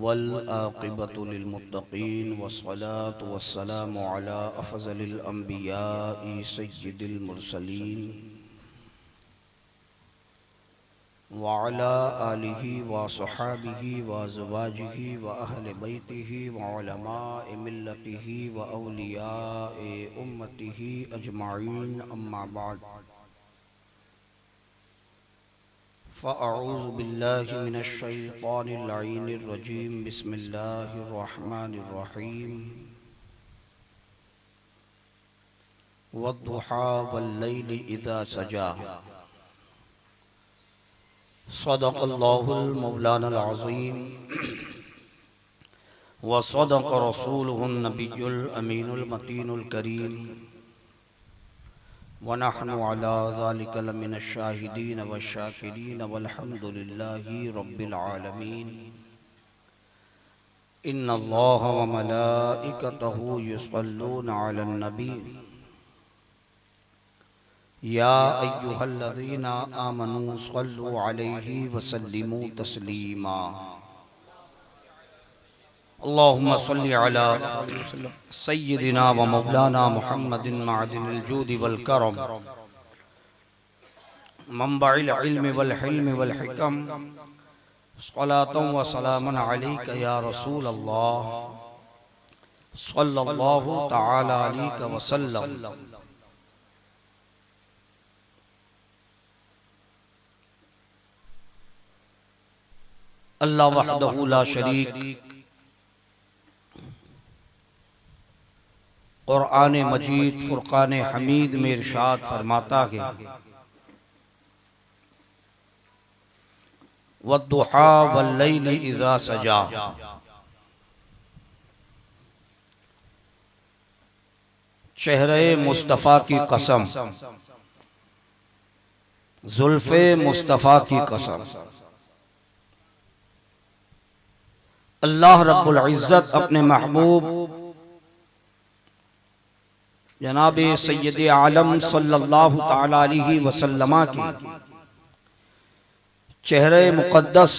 वल आक़िबतु लिल्मुत्तक़ीन वस्सलातु वस्सलामु अला अफ़ज़लिल अंबियाइ सय्यिदिल मुरसलीन व अला आलिहि व सहाबिहि व अज़वाजिहि व अहले बैतिहि व उलमाए मिल्लतिहि व औलियाए उम्मतिहि अजमाईन अम्मा बाद फ़अऊज़ु बिल्लाहि मिनश शैतानिर लईनिर रजीम बिस्मिल्लाहिर रहमानिर रहीम वद्दुहा वल्लैलि इज़ा सजा सदक़ल्लाहुल मौलानाल अज़ीम व सदक़ रसूलुहुन नबियुल अमीनुल मतीनुल करीम व नहनु अला ज़ालिका लमिनश शाहिदीन वश्शाकिरीन वल्हम्दुलिल्लाहि रब्बिल आलमीन। इन्नल्लाहा व मलाइकतहु युसल्लूना अलन नबी या अय्युहल्लज़ीना आमनू सल्लु अलैहि व सल्लिमू तस्लीमा। अल्लाहुम्मा सल्लि अला सय्यिदिना व मौलाना मुहम्मदिन मअदिनिल जूदि वल करम मंबइल इल्मि वल हिल्मि वल हिकम सलातन व सलामन अलैका या रसूल अल्लाह सल्लल्लाहु तआला अलैहि व सल्लम। अल्लाह वहदहु ला शरीक क़ुरआन मजीद फुरक़ान हमीद में इरशाद फरमाता है वद्दुहा वल्लैलि इज़ा सजा। चेहरे मुस्तफ़ा की कसम, जुल्फ़े मुस्तफ़ा की कसम। अल्लाह रब्बुल इज़्ज़त अपने महबूब जनाबे सैयदे आलम सल्लल्लाहु तआला अलैहि वसल्लमा की चेहरे मुक़द्दस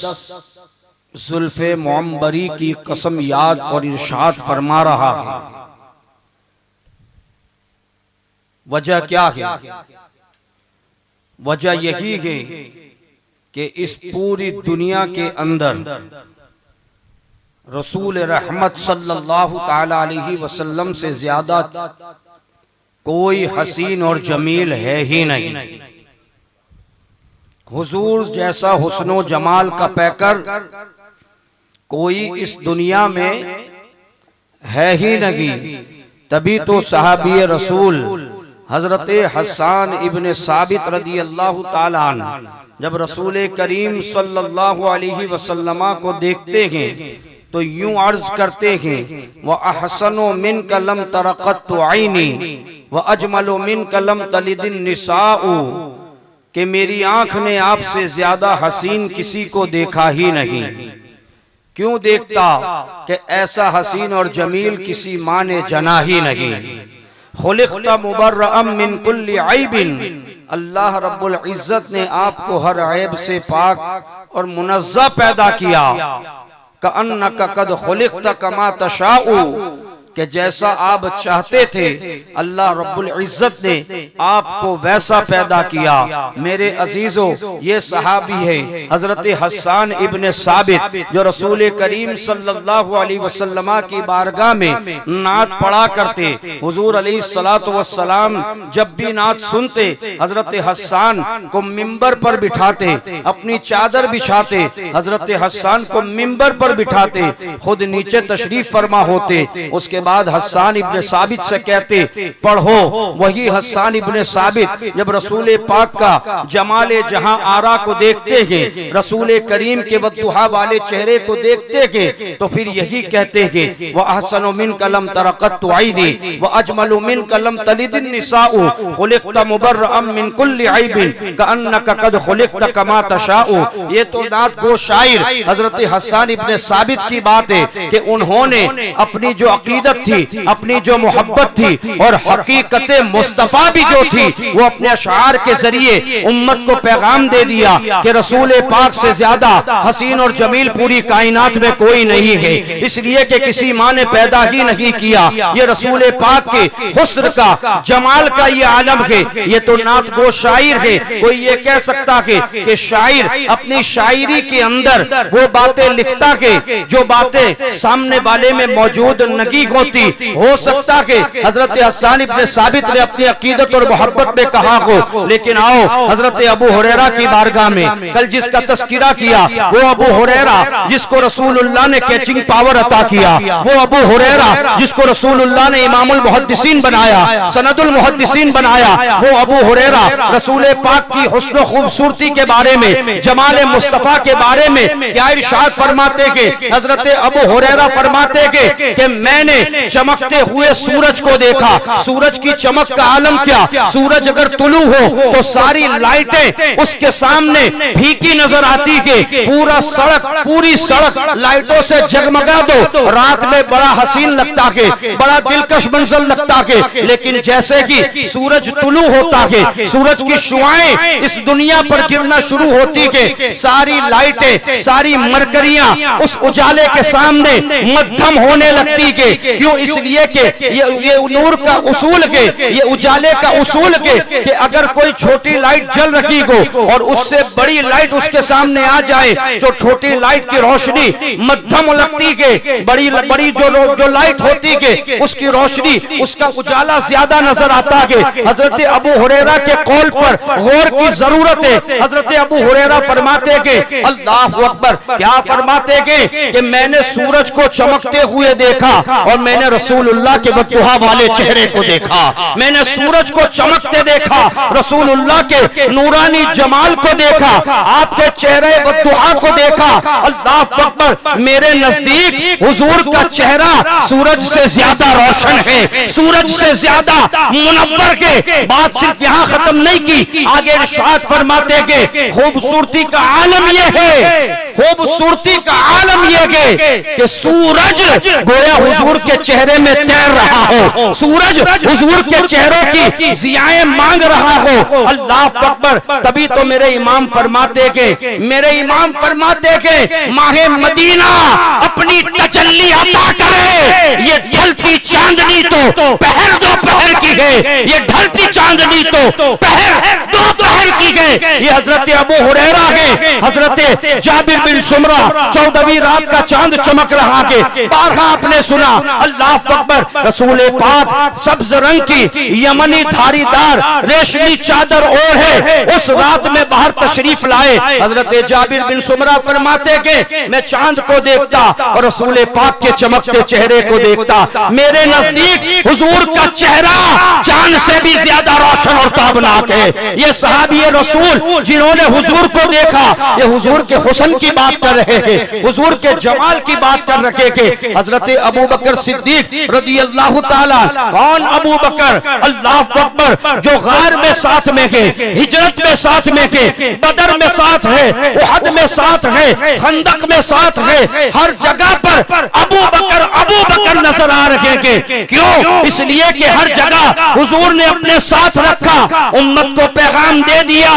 जुल्फ़े मुअम्बरी की कसम याद और इरशाद फरमा रहा है। वजह क्या है? वजह यही है कि इस पूरी दुनिया के अंदर रसूल रहमत सल्लल्लाहु तआला अलैहि वसल्लम से ज्यादा कोई हसीन और जमील है ही नहीं। हुजूर जैसा हुस्नो जमाल का पैकर कोई इस दुनिया में है ही नहीं। तभी तो सहाबी रसूल हजरत हसन इब्ने साबित रदी अल्लाह ताला अन्हु जब रसूल करीम सल्लल्लाहु अलैहि वसल्लम को देखते हैं तो यूं अर्ज करते हैं व अहसनु मिन कलम तरक़त आईनी व अजमलु मिन कलम तलिदिन निसाउ, कि मेरी आंख ने आपसे ज्यादा हसीन किसी को देखा ही नहीं। क्यों देखता कि ऐसा हसीन और जमील किसी माँ ने जना ही नहीं। खुलिक़्ता मुबर्रअम मिन कुल्ली ऐबिन, अल्लाह रब्बुल इज़्ज़त ने आपको हर ऐब से पाक और मुनज़्ज़ह पैदा किया। कअन्नका कद खुलिक़्ता कमा तशाउ, कि जैसा आप चाहते थे अल्लाह रब्बुल इज़्ज़त ने आपको वैसा पैदा किया। मेरे अजीजों, ये सहाबी है हजरत हसन इब्ने साबित जो रसूल करीम सल्लल्लाहु अलैहि वसल्लम की बारगाह में नात पढ़ा करते। हुजूर अलैहिस्सलातु वस्सलाम जब भी नात सुनते हजरत हसन को मिंबर पर बिठाते, अपनी चादर बिछाते, हजरत हसन को मिंबर पर बिठाते, खुद नीचे तशरीफ फरमा होते। उसके बाद हसन इब्ने साबित से कहते पढ़ो। वही हसन इब्ने साबित जब रसूल पाक का जमाले जहां आरा को देखते हैं, रसूल करीम के वद्दुहा वाले चेहरे को देखते हैं, तो फिर यही कहते हैं व अहसनु मिन कलम तरक़त आईनी व अजमलु मिन कलम तलिदिन निसाउ, खुलिक़्ता मुबर्रअम मिन कुल्ली ऐबिन कअन्नका कद खुलिक़्ता कमा तशाउ। ये तो नात गो शायर हजरत हसन इब्ने साबित की बात है कि उन्होंने अपनी जो अकीदत अकीदत थी, अपनी जो मोहब्बत थी और हकीकत मुस्तफ़ा भी जो थी, वो अपने अशआर के जरिए उम्मत को पैगाम दे दिया कि रसूल पाक से ज्यादा हसीन और जमील पूरी कायनात में कोई नहीं है, इसलिए कि किसी माँ ने पैदा ही नहीं किया। ये रसूल पाक के हुस्न का, जमाल का ये आलम है। ये तो नात गो शायर है। कोई ये कह सकता है कि शायर अपनी शायरी के अंदर वो बातें लिखता है जो बातें सामने वाले में मौजूद नहीं होती। हो सकता है हजरत हसन इब्न साबित ने अपनी अकीदत और मोहब्बत में कहा हो, लेकिन आओ हजरत अबू हुरैरा की बारगाह में कल जिसका तस्किरा किया, वो अबू हुरैरा जिसको रसूलुल्लाह ने कैचिंग पावर अता किया, वो अबू हुरैरा जिसको रसूलुल्लाह ने इमामुल मुहद्दिसीन बनाया, सनदुल मुहद्दिसीन बनाया, वो अबू हुरैरा रसूल पाक की हुस्न खूबसूरती के बारे में, जमाल मुस्तफा के बारे में क्या इरशाद फरमाते के, हजरत अबू हुरैरा फरमाते के कि मैंने चमकते हुए सूरज को देखा। सूरज की चमक का आलम क्या, सूरज अगर तुलू हो तो सारी लाइटें उसके सामने फीकी नजर आती के, पूरी सड़क लाइटों से जगमगा दो, रात में बड़ा हसीन लगता है, बड़ा दिलकश मंजर लगता है। लेकिन जैसे कि सूरज तुलू होता है, सूरज की शुआएं इस दुनिया पर गिरना शुरू होती के, सारी लाइटें, सारी मरकरियां उस उजाले के सामने मध्यम होने लगती के। क्यों? इसलिए कि ये नूर का उसूल के, ये उजाले का उसूल के कि अगर कोई छोटी लाइट जल रही हो और उससे बड़ी लाइट उसके सामने आ जाए, जो छोटी लाइट की रोशनी मध्यम लगती के, बड़ी जो लाइट होती के उसकी रोशनी, उसका उजाला ज्यादा नजर आता है। हजरत अबू हुरैरा के कौल पर गौर की जरूरत है। हजरत अबू हुरैरा फरमाते के, अल्लाहु अकबर, क्या फरमाते कि मैंने सूरज को चमकते हुए देखा और मैंने रसूलुल्लाह के बद्दुआ वाले चेहरे को देखा। मैंने सूरज को चमकते देखा, रसूलुल्लाह के नूरानी जमाल को देखा, आपके चेहरे बद्दुआ को देखा। अल्लाहु अकबर, मेरे नजदीक हुजूर का चेहरा सूरज से ज्यादा रोशन है, सूरज से ज्यादा मुनव्वर के। बात सिर्फ यहाँ खत्म नहीं की, आगे इरशाद फरमाते के खूबसूरती का आलम यह है, खूबसूरती का आलम यह है कि सूरज गोया हुजूर के चेहरे में तैर रहा हो, सूरज हुजूर के चेहरों की जियाएं मांग रहा हो। अल्लाह अकबर, तभी तो मेरे इमाम फरमाते के माहे मदीना अपनी तजल्ली अता करे। ये ढलती चांदनी तो पहर दोपहर की है, ये ढलती चांदनी तो पहर दोपहर की है। ये हजरत अबू हुरैरा है, हजरत जाबिर बिन सुमरा 14वीं रात का चांद चमक रहा है। बारहा आपने सुना, अल्लाह अकबर, रसूल पाक सब्ज रंग की यमनी धारीदार रेशमी चादर ओढ़े उस रात में बाहर तशरीफ लाए। हजरत जाबिर बिन सुमरा फरमाते के मैं चांद को देखता और रसूल पाक के चमकते चेहरे को देखता। मेरे नजदीक हुजूर का चेहरा चांद से भी ज्यादा रोशन और ताबनाक है। ये सहाबी रसूल जिन्होंने हुजूर को देखा, ये हुजूर के हुस्न की बात कर रहे हैं, हुजूर के जमाल की बात कर रखे थे। हजरत अबू बकर सिद्दीक रज़ी अल्लाह ताला, कौन अबू बकर? अल्लाह अकबर, जो गार में साथ में है, हिजरत में साथ में है, बदर में साथ है, उहद में साथ है, खंदक में साथ है, हर जगह पर अबू बकर नजर आ रहे हैं। क्यों? इसलिए कि हर जगह हुजूर ने अपने साथ रखा, उम्मत को पैगाम दे दिया,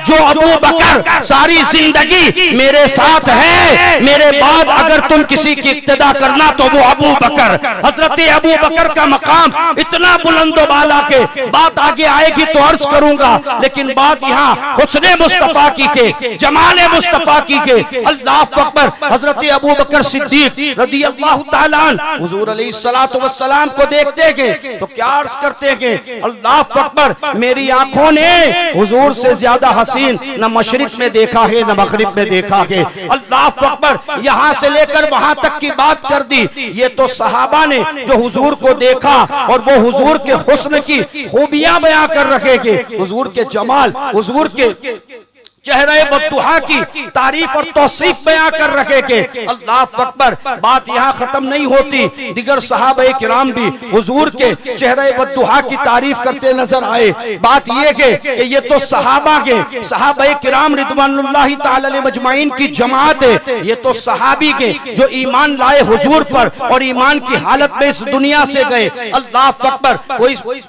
जो अबू बकर सारी जिंदगी मेरे साथ है, मेरे बाद अगर तुम किसी की इक्तदा करना तो वो अबू बकर। हजरत अबू बकर का मकाम इतना बुलंदो बाला के, बात आगे आएगी तो अर्ज करूंगा, लेकिन बात यहाँ हुस्ने मुस्तफा की के, जमाले मुस्तफा की के। अल्लाह अकबर, हजरत अबू बकर सिद्दीक रज़ी अल्लाह ताला अन्हु हुजूर अलैहिस्सलातु वस्सलाम को देखते के तो क्या अर्ज करते के, अल्लाह अकबर, मेरी आंखों ने हुजूर से ज्यादा हसीन न मशरिक में देखा है न मगरिब में देखा है। अल्लाह अकबर, यहाँ से लेकर वहां तक की बात कर दी। ये तो सहाबा ने जो हुजूर को देखा और वो हुजूर के हुस्न की खूबियां बयां कर रखे के, हुजूर के जमाल, हुजूर के चेहरे बद्दुहा की तारीफ और तौसीफ बयां कर रखे के अल्लाह अकबर। बात यहाँ खत्म नहीं होती, दिगर सहाबा किराम भी हुजूर के चेहरे बद्दुहा की तारीफ करते नजर आए। बात यह कि ये तो सहाबा किराम रिदवानुल्लाहि ताला अलैहि मजमाइन की जमात है, ये तो सहाबी के जो ईमान लाए हुजूर पर और ईमान की हालत में इस दुनिया से गए। अल्लाह अकबर।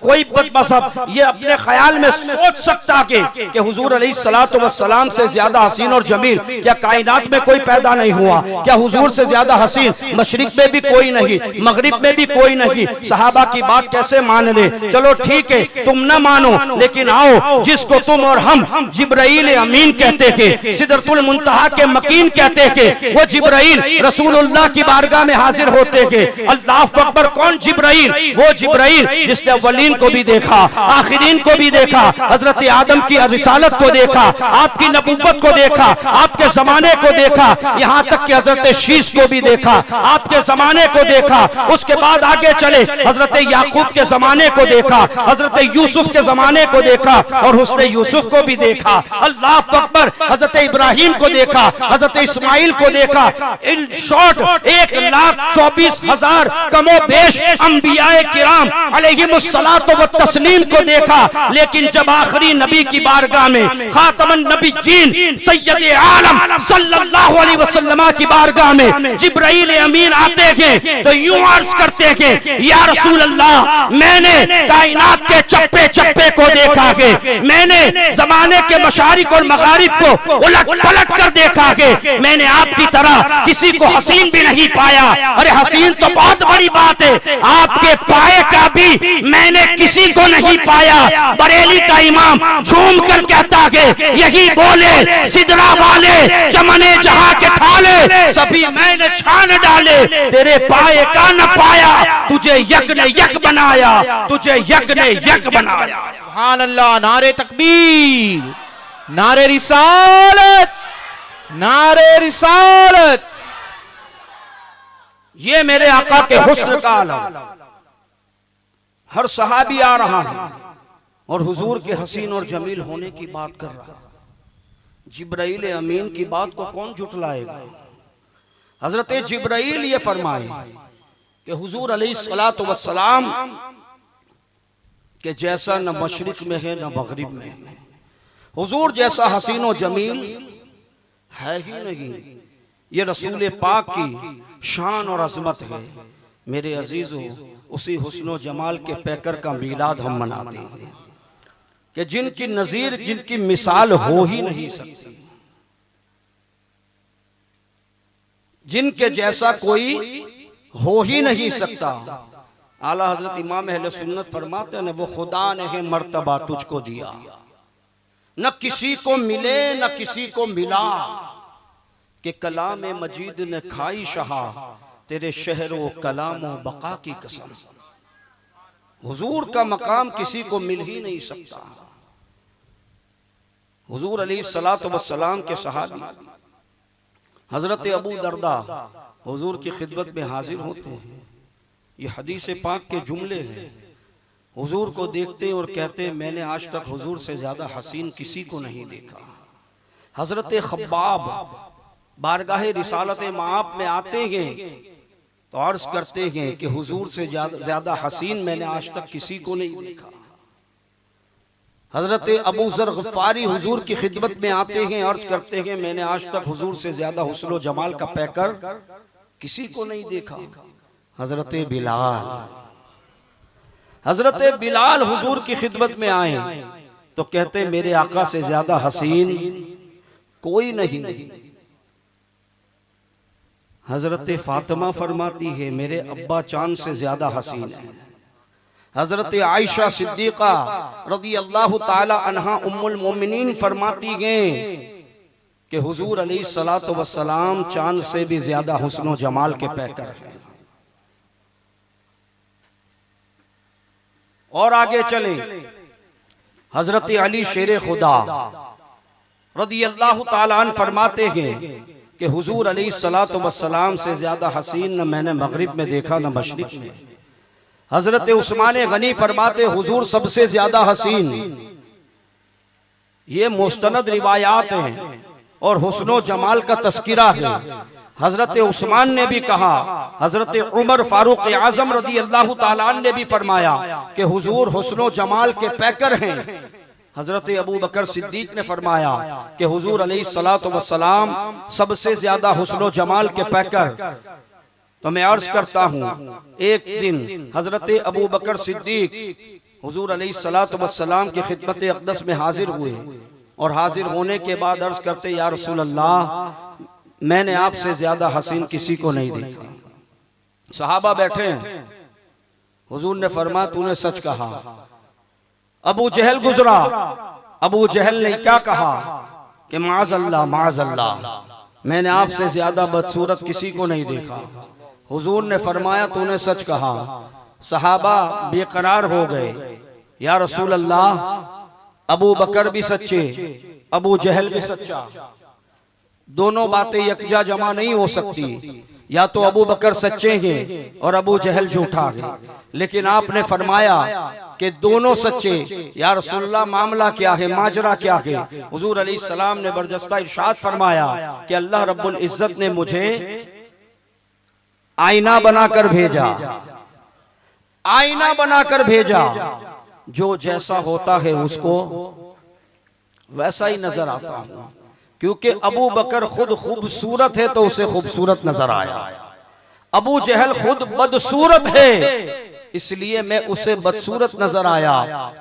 कोई बदमज़हब ये अपने ख्याल में सोच सकता कि हुजूर अलैहिस्सलातु वस्सलाम से ज्यादा हसीन और जमील क्या कायनात में कोई पैदा नहीं हुआ? क्या हुजूर से ज्यादा हसीन मशरिक में भी कोई नहीं, मगरिब में भी कोई नहीं? सहाबा की बात कैसे मान ले? चलो ठीक है, तुम न मानो, लेकिन आओ जिसको तुम और हम जिब्राइल अमीन कहते थे, सिदरतुल मुंतहा के मकीन कहते थे, वो जिब्राइल रसूलुल्लाह की बारगाह में हाजिर होते थे। अल्लाह अकबर। कौन जिब्राइल? वो जिब्राइल जिसने अव्वलीन को भी देखा, आखिरीन को भी देखा, हजरत आदम की रिसालत को देखा, आपकी नबूवत को देखा, आपके जमाने को देखा, यहाँ तक कि हजरत शीश को भी देखा, आपके जमाने को देखा। उसके बाद आगे चले, हजरत याकूब के जमाने को देखा, हजरत यूसुफ के जमाने को देखा और हुस्न यूसुफ को भी देखा। अल्लाह अकबर। हजरत इब्राहिम को देखा, हजरत इस्माइल को देखा। इन शॉर्ट 1,24,000 कमो बेश अंबियाए किराम अलैहिमुस्सलातु व तस्लीम को देखा। लेकिन जब आखिरी नबी की बारगाह में खातमन नबीयीन सैयद आलम सल्लल्लाहु अलैहि वसल्लम की बारगाह में जिब्राइल अमीन आते हैं तो यूं अर्ज करते हैं, या रसूल अल्लाह, मैंने कायनात के चप्पे चप्पे को देखा है, मैंने जमाने के मशारिक और मगारिब को उलट पलट कर देखा है, मैंने आपकी तरह किसी को हसीन भी नहीं पाया। अरे हसीन तो बहुत बड़ी बात है, आपके पाए का भी मैंने किसी को नहीं पाया। बरेली का इमाम झूम कर कहता है, यही बोले सिदरा वाले चमने जहां के थाले, सभी मैंने छान डाले, तेरे पाए का न पाया, तुझे यक ने यक बनाया, तुझे यक ने यक बनाया। सुभान अल्लाह। नारे तकबीर, नारे रिसालत, नारे रिसालत। ये मेरे आका के हुस्न का आलम। हर सहाबी आ रहा है और हुजूर के हसीन और जमील होने की बात कर रहा है। जिब्राइल अमीन की बात को कौन झुटलाएगा? हजरत जिब्राइल ये फरमाए कि हुजूर अलैहिस्सलातु वस्सलाम के जैसा न मशरिक में है न मगरिब में है, हुजूर जैसा हसीन और जमील है ही नहीं। ये रसूल पाक की शान और अजमत है। मेरे अजीजों, उसी हुस्न जमाल के पैकर का मीलाद हम मनाते हैं कि जिनकी नजीर, जिनकी मिसाल हो ही नहीं सकती, जिनके जैसा कोई हो ही नहीं सकता। आला हजरत इमाम अहले सुन्नत फरमाते हैं, वो खुदा ने है मर्तबा तुझको दिया, न किसी को मिले न किसी को मिला, कि कलाम मजीद ने खाई शहा, तेरे शहर व कलाम व बका की कसम। हुजूर का मकाम किसी को मिल ही नहीं सकता। हुजूर अलैहिस्सलातु वस्सलाम के सहाबी हजरत अबू दरदा हुजूर की खिदमत में हाजिर होते हैं। ये हदीस पाक के जुमले हैं। हुजूर को देखते और कहते, मैंने आज तक हुजूर से ज्यादा हसीन किसी को नहीं देखा। हजरत खब्बाब बारगाह रिसालत माप में आते हैं तो अर्ज करते हैं कि हुजूर से ज्यादा हसीन मैंने आज तक किसी को नहीं देखा। हजरत अबू ज़र गफ़ारी हुजूर की खिदमत में आते हैं, अर्ज करते हैं, मैंने आज तक हुजूर से ज्यादा हुस्न व जमाल का पैकर किसी को नहीं देखा। हजरत बिलाल हुजूर की खिदमत में आए तो कहते, मेरे आका से ज्यादा हसीन कोई नहीं। हजरत फातिमा फरमाती है, मेरे अब्बा चांद से ज्यादा हसीन है। हजरत आयशा सिद्दीका रज़ी अल्लाह ताला अन्हा उम्मुल मोमिनीन फरमाती हैं कि हुजूर अलैहिस्सलातु वस्सलाम चांद से भी ज्यादा हुस्न व जमाल के पैकर हैं। और आगे चले, हजरत अली शेर खुदा रज़ी अल्लाह ताला अन्हु फरमाते हैं कि हुजूर अलैहिस्सलातु वस्सलाम से ज्यादा हसीन न मैंने मगरिब में देखा न मशरिक में। हजरत उस्मान गनी फरमाते, हुजूर सबसे ज्यादा हसीन ये मुस्तनद रिवायात हैं और हुस्नो जमाल का तस्किरा है। हजरत उस्मान ने भी कहा, हजरत उमर फारूक आजम रज़ी अल्लाह ताला अन्हु ने भी फरमाया कि हुजूर हुस्नो जमाल के पैकर हैं। हजरत अबू बकर सिद्दीक ने फरमाया कि हुजूर अलैहिस्सलातु वस्सलाम सबसे ज्यादा हुस्नो जमाल के पैकर। तो मैं अर्ज करता हूँ, एक दिन हजरत अबू बकर सिद्दीक हुजूर अलैहिस्सलातु वस्सलाम की खिदमत अक़दस में हाजिर हुए और हाजिर होने के बाद अर्ज करते, या रसूल अल्लाह, मैंने आपसे ज्यादा हसीन किसी को नहीं देखा। सहाबा बैठे हैं, हुजूर ने फरमाया, तूने सच कहा। अबू जहल गुजरा, अबू जहल ने क्या कहा कि माज़अल्लाह माज़अल्लाह, मैंने आपसे ज्यादा बदसूरत किसी को नहीं देखा। हुजूर ने फरमाया, तूने सच कहा। सहाबा बेकरार हो गए, या रसूल अल्लाह, अबू बकर भी सच्चे, अबू जहल भी सच्चा, दोनों बातें यकजा जमा नहीं हो सकती। या तो अबू बकर सच्चे हैं और अबू जहल झूठा है। लेकिन आपने फरमाया कि दोनों सच्चे। या रसूलल्लाह, मामला क्या है, माजरा क्या है? हुजूर अलैहिस्सलाम ने बरजस्ता इरशाद फरमाया कि अल्लाह रब्बुल इज्जत ने मुझे आईना बनाकर भेजा, आईना बनाकर भेजा, जो जैसा होता है उसको वैसा ही नजर आता हूं। क्योंकि अबू बकर खुद खूबसूरत है तो उसे खूबसूरत नजर आया, अबू जहल खुद बदसूरत है इसलिए मैं उसे बदसूरत नजर आया।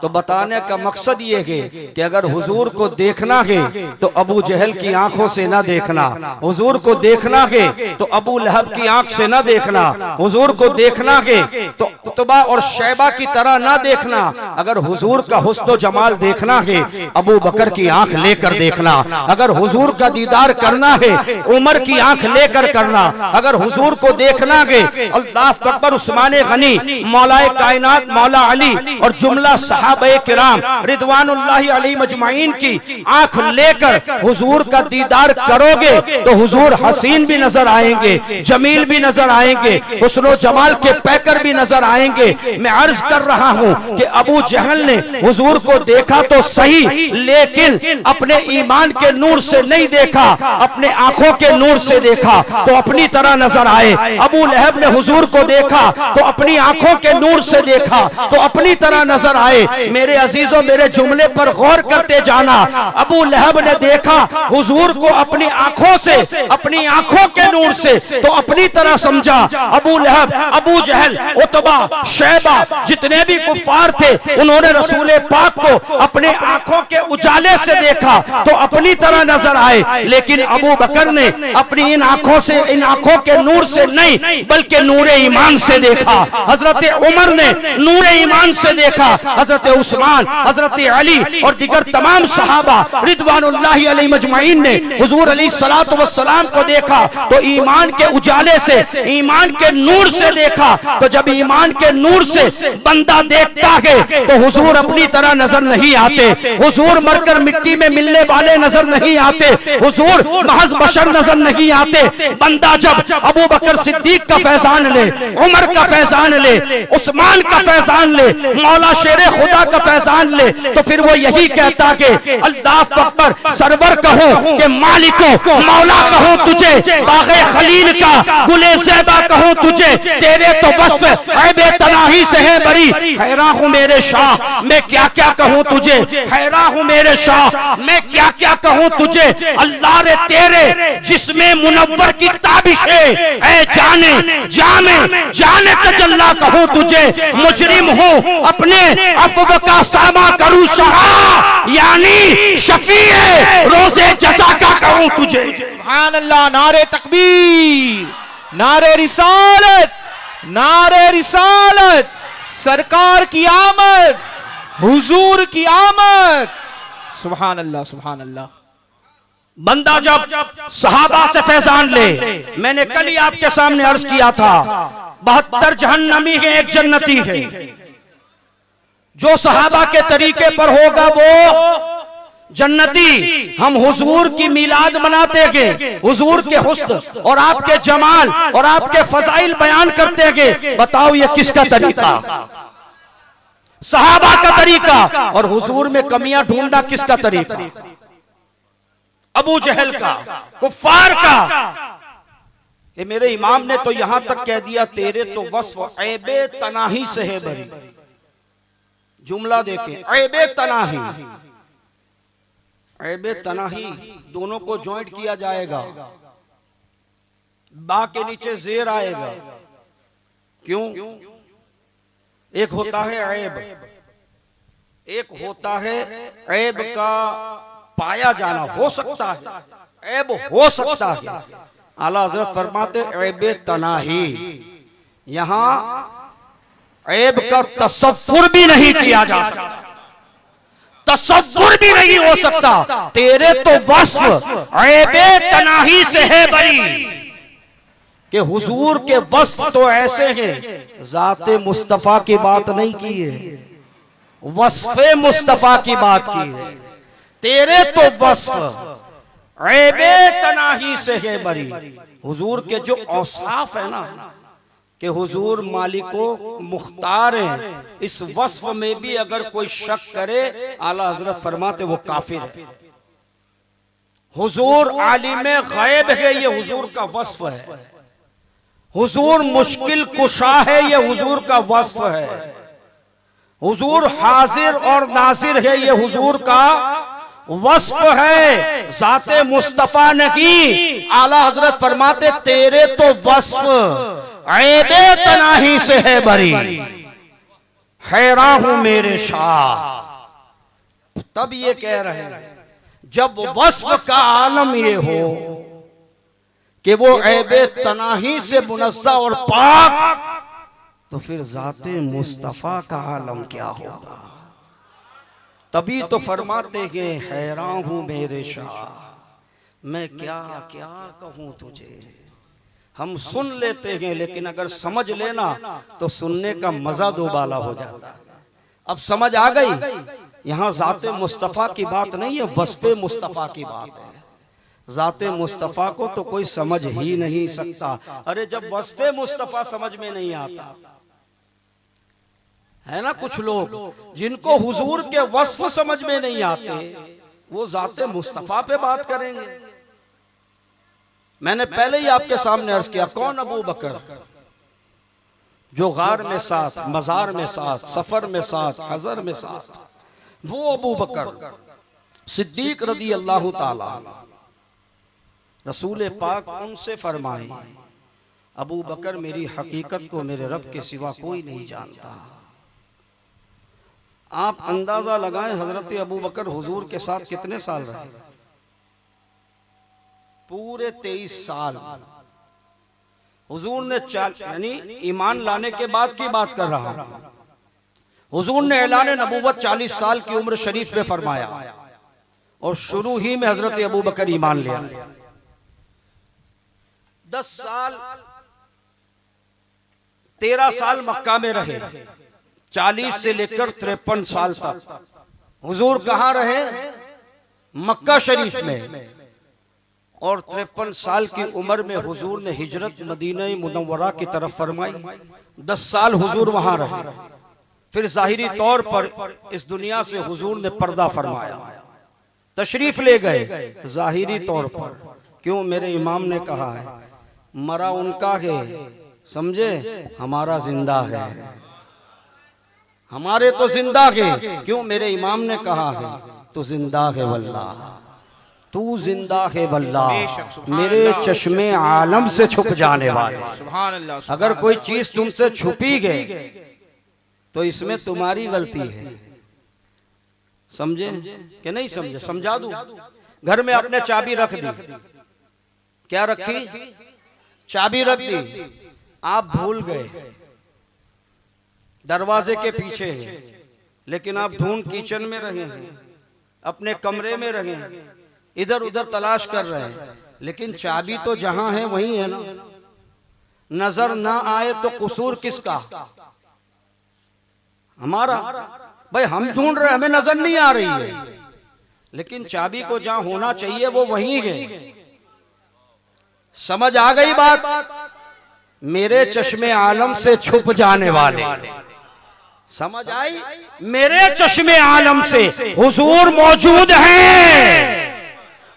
तो बताने का मकसद ये है कि अगर हुजूर को देखना है तो अबू जहल की आंखों से ना देखना, हुजूर को देखना है तो अबू लहब की आंख से ना देखना, हुजूर को देखना है तो उतबा और शैबा की तरह ना देखना। अगर हुजूर का हुस्न जमाल देखना है अबू बकर की आंख लेकर देखना, अगर हुजूर का दीदार करना है उमर की आंख लेकर करना, अगर हुजूर को देखना है अल्लाह अकबर उस्मान गनी मौलाए कायनात मौला अली और जुमला सहाबाए किराम रिदवानुल्लाहि अलैहिम अजमाइन की आंख लेकर हुजूर का दीदार करोगे तो हुजूर हसीन भी नजर आएंगे, जमील भी नजर आएंगे, हुस्नो जमाल के पैकर भी नजर आएंगे। मैं अर्ज कर रहा हूं कि अबू जहल ने हुजूर को देखा तो सही, लेकिन अपने ईमान के नूर से नहीं देखा, अपने आंखों के नूर से देखा तो अपनी तरह नजर आए। अबू लहब ने हुजूर को देखा तो अपनी आंखों के नूर से देखा तो अपनी तरह नजर आए। मेरे अजीजों, मेरे जुमले पर गौर करते जाना। अबू लहब ने देखा हुजूर को अपनी आंखों से, अपनी आंखों के नूर से तो अपनी तरह समझा। अबू लहब, अबू जहल, उतबा, शैबा जितने भी कुफार थे उन्होंने रसूल पाक को अपने आंखों के उजाले से देखा तो अपनी तरह नजर आए। लेकिन अबू बकर ने अपनी इन आंखों से, इन आंखों के नूर से नहीं बल्कि नूरे ईमान से देखा। हजरत उमर ने नूरे ईमान से देखा, हजरत उस्मान, हजरत अली और दीगर तमाम सहाबा रिदवानुल्लाहि अलैहिम अजमाइन ने हुजूर अलैहिस्सलातु वस्सलाम को देखा तो ईमान के उजाले से, ईमान के नूर से देखा। तो जब ईमान के नूर से बंदा देखता है तो हुजूर अपनी तरह नजर नहीं आते, हुजूर मरकर मिट्टी में मिलने वाले नजर नहीं आते, हुजूर महज बशर नजर नहीं आते। बंदा जब अबू बकर सिद्दीक का फैजान ले, उमर का फैजान ले, उस्मान का फैजान ले, मौला शेरे खुदा का फैजान ले तो फिर वो यही कहता कि अल्लाह अकबर, सरवर कहो कि मालिको, मौला कहो तुझे, बागे खलील का गुले ज़ैबा कहो तुझे, तेरे तो वस्फ ऐबे तनाही से है बरी। हैरान हूँ मेरे शाह, मैं क्या क्या कहूँ तुझे, हैरान हूँ मेरे शाह, मैं क्या क्या कहूँ तुझे। अल्लाह रे तेरे जिसमें मुनव्वर की ताबिश है, ऐ जाने जाने जाने तजल्ला कहूँ तुझे। मुजरिम हूँ अपने अफ़व का सामा करूँ शहा, यानी शफीए रोज़े जज़ा का कहूँ तुझे। सुभान अल्लाह, नारे तकबीर, नारे रिसालत, नारे रिसालत, सरकार की आमद, हुजूर की आमद। सुभान अल्लाह, सुभान अल्लाह। बंदा जब सहाबा से फैजान ले, मैंने कल ही आपके सामने अर्ज किया था 72 जहन्नमी है, एक जन्नती है। जो सहाबा के तरीके पर होगा वो जन्नती। हम हुजूर की मिलाद मनाते हैं, हुजूर के हुस्न और आपके जमाल और आपके फजाइल बयान करते हैं। बताओ ये किसका तरीका? सहाबा का तरीका, और हुजूर में कमियां ढूंढना किसका तरीका? अबू जहल का, कुफ्फार का। कि मेरे इमाम ने तो यहां तक कह दिया, तेरे तो वस्फ ऐबे तनाही से है बरी। जुमला देखें, ऐबे तनाही, ऐबे तनाही दोनों को ज्वाइंट किया जाएगा, बा के नीचे जेर आएगा। क्यों? एक होता है ऐब, एक होता है ऐब का पाया जाना। हो सकता है, ऐब हो सकता है। आला हजरत फरमाते ऐबे तनाही, यहां ऐब का तसव्वुर भी नहीं किया जा सकता, तसव्वुर भी नहीं हो सकता। तेरे तो वस्फ ऐबे तनाही से है बरी, कि हुजूर के वस्फ तो ऐसे हैं, जाते मुस्तफा की बात नहीं की है, वस्फे मुस्तफा की बात की है। तेरे तो वस्फ ऐबे तनाही से है बरी। हुजूर के जो औसाफ है ना, कि हुजूर मालिको मुख्तार हैं, इस वस्फ में भी अगर कोई शक करे, आला हजरत फरमाते वो काफिर है। हुजूर आलिमे गैब है, ये हुजूर का वस्फ है। हुजूर मुश्किल कुशा है, ये हुजूर का वस्फ है। हुजूर हाजिर और नाजिर है, ये हुजूर का वस्फ है। जाते मुस्तफा ने की, आला हजरत फरमाते तेरे तो वस्फ ऐबे तनाही से है बरी, हैरान हूं मेरे शाह। तब ये कह रहे हैं, जब वस्फ का आलम ये हो कि वो ऐबे तनाही से मुनज़्ज़ह और पाक, तो फिर जाते मुस्तफा का आलम क्या होगा? तभी तो फरमाते हैं, हैरान हूं मेरे शाह, मैं क्या क्या कहूं तुझे। हम सुन लेते हैं, लेकिन अगर समझ लेना तो सुनने का मजा दोबाला हो जाता। अब समझ आ गई, यहां जाते मुस्तफा की बात नहीं है, वस्फे मुस्तफा की बात है। जाते मुस्तफा को तो कोई समझ ही नहीं सकता। अरे जब वस्फे मुस्तफा समझ में नहीं आता है ना, कुछ लोग जिनको हुजूर के वस्फ समझ में नहीं आते, वो जाते मुस्तफा पे बात करेंगे। मैंने पहले ही आपके सामने अर्ज किया, कौन अबू बकर जो गार में साथ, मजार में साथ, सफर में साथ, हजर में साथ, वो अबू बकर सिद्दीक रदी अल्लाह ताला। रसूल पाक उनसे फरमाए, अबू बकर मेरी हकीकत को मेरे रब के सिवा कोई नहीं जानता। आप अंदाजा लगाएं, हजरत अबू बकर हुजूर के साथ कितने साल रहे? पूरे 23 साल। हुजूर ने यानी ईमान लाने के बाद की बात कर रहा हूं। हुजूर ने ऐलान नबूवत 40 साल की उम्र शरीफ में फरमाया, और शुरू ही में हजरत अबू बकर ईमान लिया। 10 साल 13 साल मक्का में रहे, 40 से लेकर 53 साल तक हुजूर कहां रहे? मक्का शरीफ में। और 53 साल की उम्र में हुजूर ने हिजरत मदीना मुनव्वरा की तरफ फरमाई। 10 साल हुजूर वहां रहे, फिर जाहिरी तौर पर इस दुनिया से हुजूर ने पर्दा फरमाया, तशरीफ ले गए जाहिरी तौर पर। क्यों? मेरे इमाम ने कहा है, मरा उनका है, समझे, हमारा जिंदा है। हमारे तो जिंदा है। क्यों? मेरे इमाम ने कहा है, तू जिंदा है वल्लाह, तू जिंदा है वल्लाह, मेरे चश्मे आलम से छुप जाने वाले। सुभान अल्लाह। अगर कोई चीज तुमसे छुपी गई तो इसमें तुम्हारी गलती है। समझे कि नहीं समझे? समझा दूं। घर में अपने चाबी रख दी, क्या रखी? चाबी रख दी, आप भूल गए, दरवाजे के पीछे है, लेकिन आप ढूंढ किचन में रहे हैं, अपने कमरे में रहे हैं, इधर उधर तलाश कर रहे हैं, लेकिन चाबी तो जहां है वहीं है ना। नजर ना आए तो कसूर किसका? हमारा। भाई हम ढूंढ रहे, हमें नजर नहीं आ रही है, लेकिन चाबी को जहां होना चाहिए वो वहीं है। समझ आ गई बात? मेरे चश्मे आलम से छुप जाने वाले, समझ आई? मेरे चश्मे आलम से हुजूर मौजूद हैं,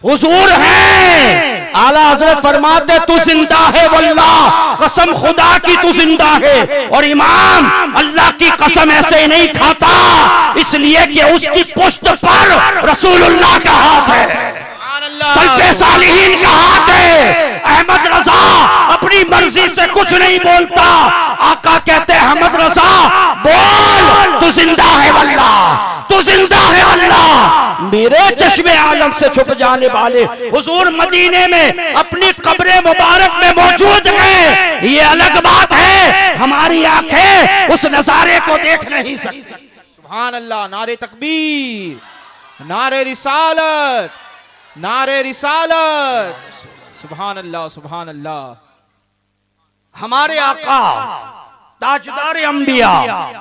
हुजूर हैं। आला हजरत फरमाते तू जिंदा है वल्लाह, कसम खुदा की तू जिंदा है। और इमाम अल्लाह की कसम ऐसे नहीं खाता, इसलिए कि उसकी पुश्त पर रसूलुल्लाह का हाथ है, सल्फे सालिहीन का हाथ है। अहमद रजा अपनी मर्जी से कुछ नहीं बोलता, आका कहते हैं अहमद रजा बोल, तू जिंदा है वल्लाह, तू जिंदा है वल्लाह। मेरे चश्मे आलम से छुप जाने वाले हुजूर मदीने में अपनी कब्र मुबारक में मौजूद हैं। ये अलग बात है, हमारी आंखें उस नजारे को देख नहीं सकती। सुभान अल्लाह, नारे तकबीर, नारे रिसालत, नारे रिसालत, सुभान अल्लाह, सुभान अल्लाह। हमारे आका ताजदार अंबिया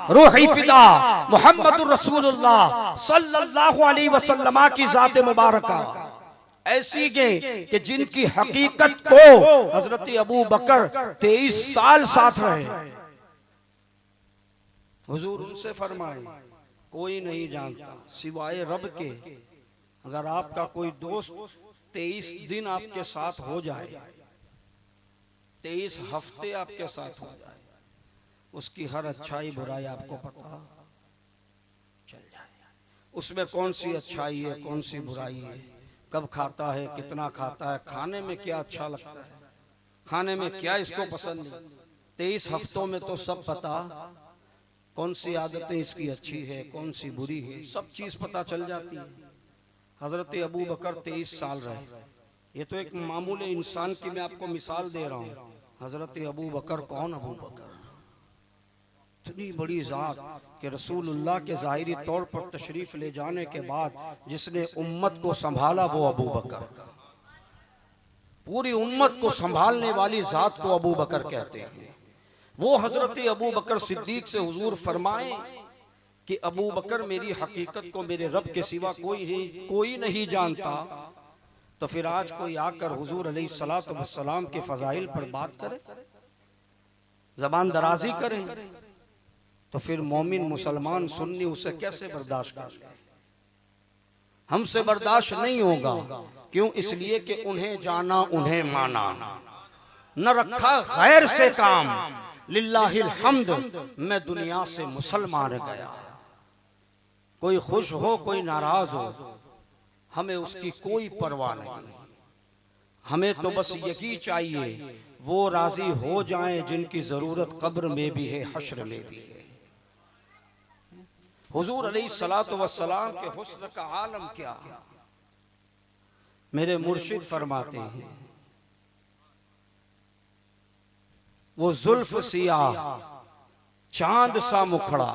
रूही फिदा मुहम्मदुर रसूलुल्लाह सल्लल्लाहु अलैहि वसल्लम की जात मुबारका ऐसी कि जिनकी हकीकत को हजरत अबू बकर 23 साल साथ रहे। हुजूर उनसे फरमाए कोई नहीं जानता सिवाय रब के, अगर आपका कोई दोस्त 23 दिन आपके साथ हो जाए, 23 हफ्ते आपके साथ हो जाए, उसकी हर अच्छाई बुराई आपको पता चल जाए। उसमें कौन सी अच्छाई है, कौन सी बुराई है, कब खाता है, कितना खाता है, खाने में क्या अच्छा लगता है, खाने में क्या इसको पसंद है। 23 हफ्तों में तो सब पता, कौन सी आदतें इसकी अच्छी है, कौन सी बुरी है, सब चीज पता चल जाती है। हजरत अबू बकर 23 साल रहे। ये तो एक मामूली इंसान की मैं आपको मिसाल दे रहा हूँ। हजरत अबू बकर कौन? अबू बकर इतनी बड़ी जात कि रसूलुल्लाह के ज़ाहिरी तौर पर तशरीफ ले जाने के बाद जिसने उम्मत को संभाला वो अबू बकर, पूरी उम्मत को संभालने वाली जात को अबू बकर कहते हैं। वो हजरत अबू बकर सिद्दीक से हुजूर फरमाए कि अबू बकर मेरी हकीकत को मेरे रब के सिवा कोई नहीं जानता। तो फिर आज कोई आकर हुजूर अलैहिस्सलातु वस्सलाम के फजाइल पर बात करे, जबान दराजी करे, तो फिर मोमिन मुसलमान सुन्नी उसे कैसे बर्दाश्त करे? हमसे बर्दाश्त नहीं होगा। क्यों? इसलिए कि उन्हें जाना, उन्हें माना, न रखा गैर से काम, लिल्लाहिल हम्द, मैं दुनिया से मुसलमान गया। कोई खुश हो, कोई नाराज हो, हमें उसकी कोई परवाह नहीं। हमें तो बस यही चाहिए वो राजी हो जाएं जिनकी जरूरत कब्र में भी है, हश्र में भी है। हुजूर अलैहिस्सलातु वस्सलाम के हुस्न का आलम क्या, मेरे मुर्शिद फरमाते हैं वो जुल्फ सियाह चांद सा मुखड़ा,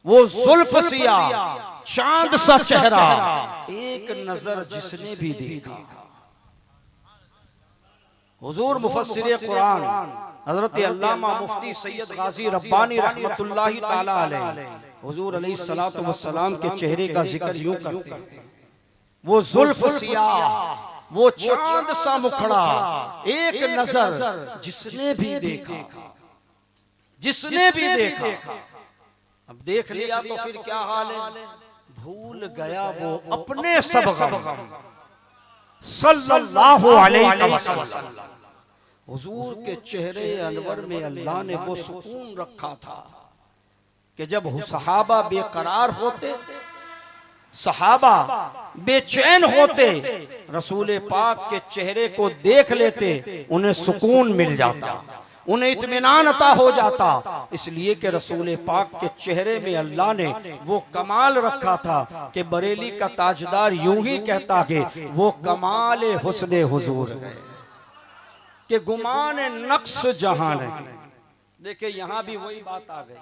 वो जुल्फ सियाह चांद सा चेहरा, एक नजर जिसने भी देखा। हुजूर मुफस्सिर कुरान हजरत अल्लामा मुफ्ती सैयद गाजी रब्बानी रहमतुल्लाहि ताला अलैह हुजूर अलैहिस्सलातु वस्सलाम के चेहरे का जिक्र यूं करते हैं, वो जुल्फ सियाह, वो चांद सा मुखड़ा, एक नजर जिसने भी देखा, जिसने भी देखा। अब देख लिया तो फिर क्या हाल है? भूल गया वो अपने सब गम, सल्लल्लाहु अलैहि वसल्लम। हुजूर के चेहरे अनवर में अल्लाह ने वो सुकून रखा था कि जब सहाबा बेकरार होते, सहाबा बेचैन होते, रसूल पाक के चेहरे को देख लेते, उन्हें सुकून मिल जाता, उन्हें इत्मीनान अता हो जाता। इसलिए कि रसूल पाक के चेहरे में अल्लाह ने वो कमाल रखा था कि बरेली का ताजदार यूं ही कहता है वो कमाल हुस्ने हुजूर है कि गुमान नक्श जहान है। देखिए यहां भी वही बात आ गई,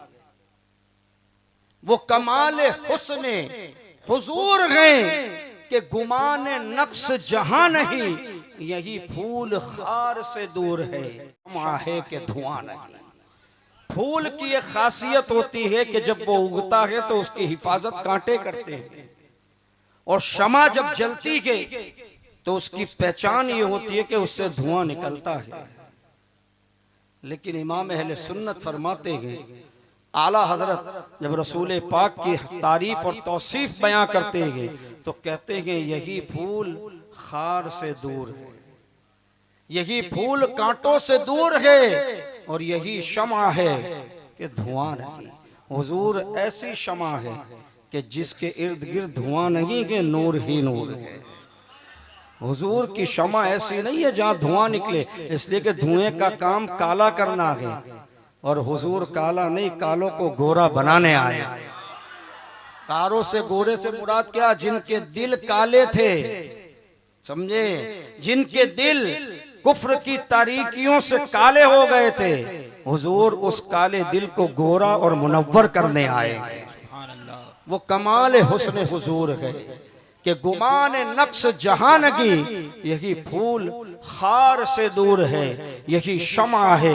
वो कमाल हुस्ने हुजूर हैं कि गुमान नक्श जहां नहीं, यही फूल खार से दूर है, आहे के धुआं नहीं। फूल की एक खासियत होती है कि जब वो उगता है तो उसकी हिफाजत कांटे करते हैं, और शमा जब जलती है तो उसकी पहचान ये होती है कि उससे धुआं निकलता है। लेकिन इमाम अहले सुन्नत फरमाते हैं आला हजरत जब रसूल पाक की तारीफ और तौसीफ बयां करते हैं तो कहते हैं यही फूल खार से दूर है, यही फूल कांटों से दूर है और यही शमा है कि धुआं नहीं। हुजूर ऐसी शमा है कि जिसके इर्द गिर्द धुआं नहीं कि नूर ही नूर है। हुजूर की शमा ऐसी नहीं है जहां धुआं निकले, इसलिए कि धुएं का काम काला करना है और हुजूर काला नहीं, कालों को गोरा बनाने आए। कारों से गोरे से मुराद क्या? जिनके दिल काले थे, समझे, जिनके दिल कुफ्र की तारीकियों से काले हो गए थे, हुजूर उस काले दिल को गोरा और मुनव्वर करने आए। वो कमाल हुस्न हुजूर है कि गुमान नक्श जहान की यही फूल खार से दूर है, यही शमा है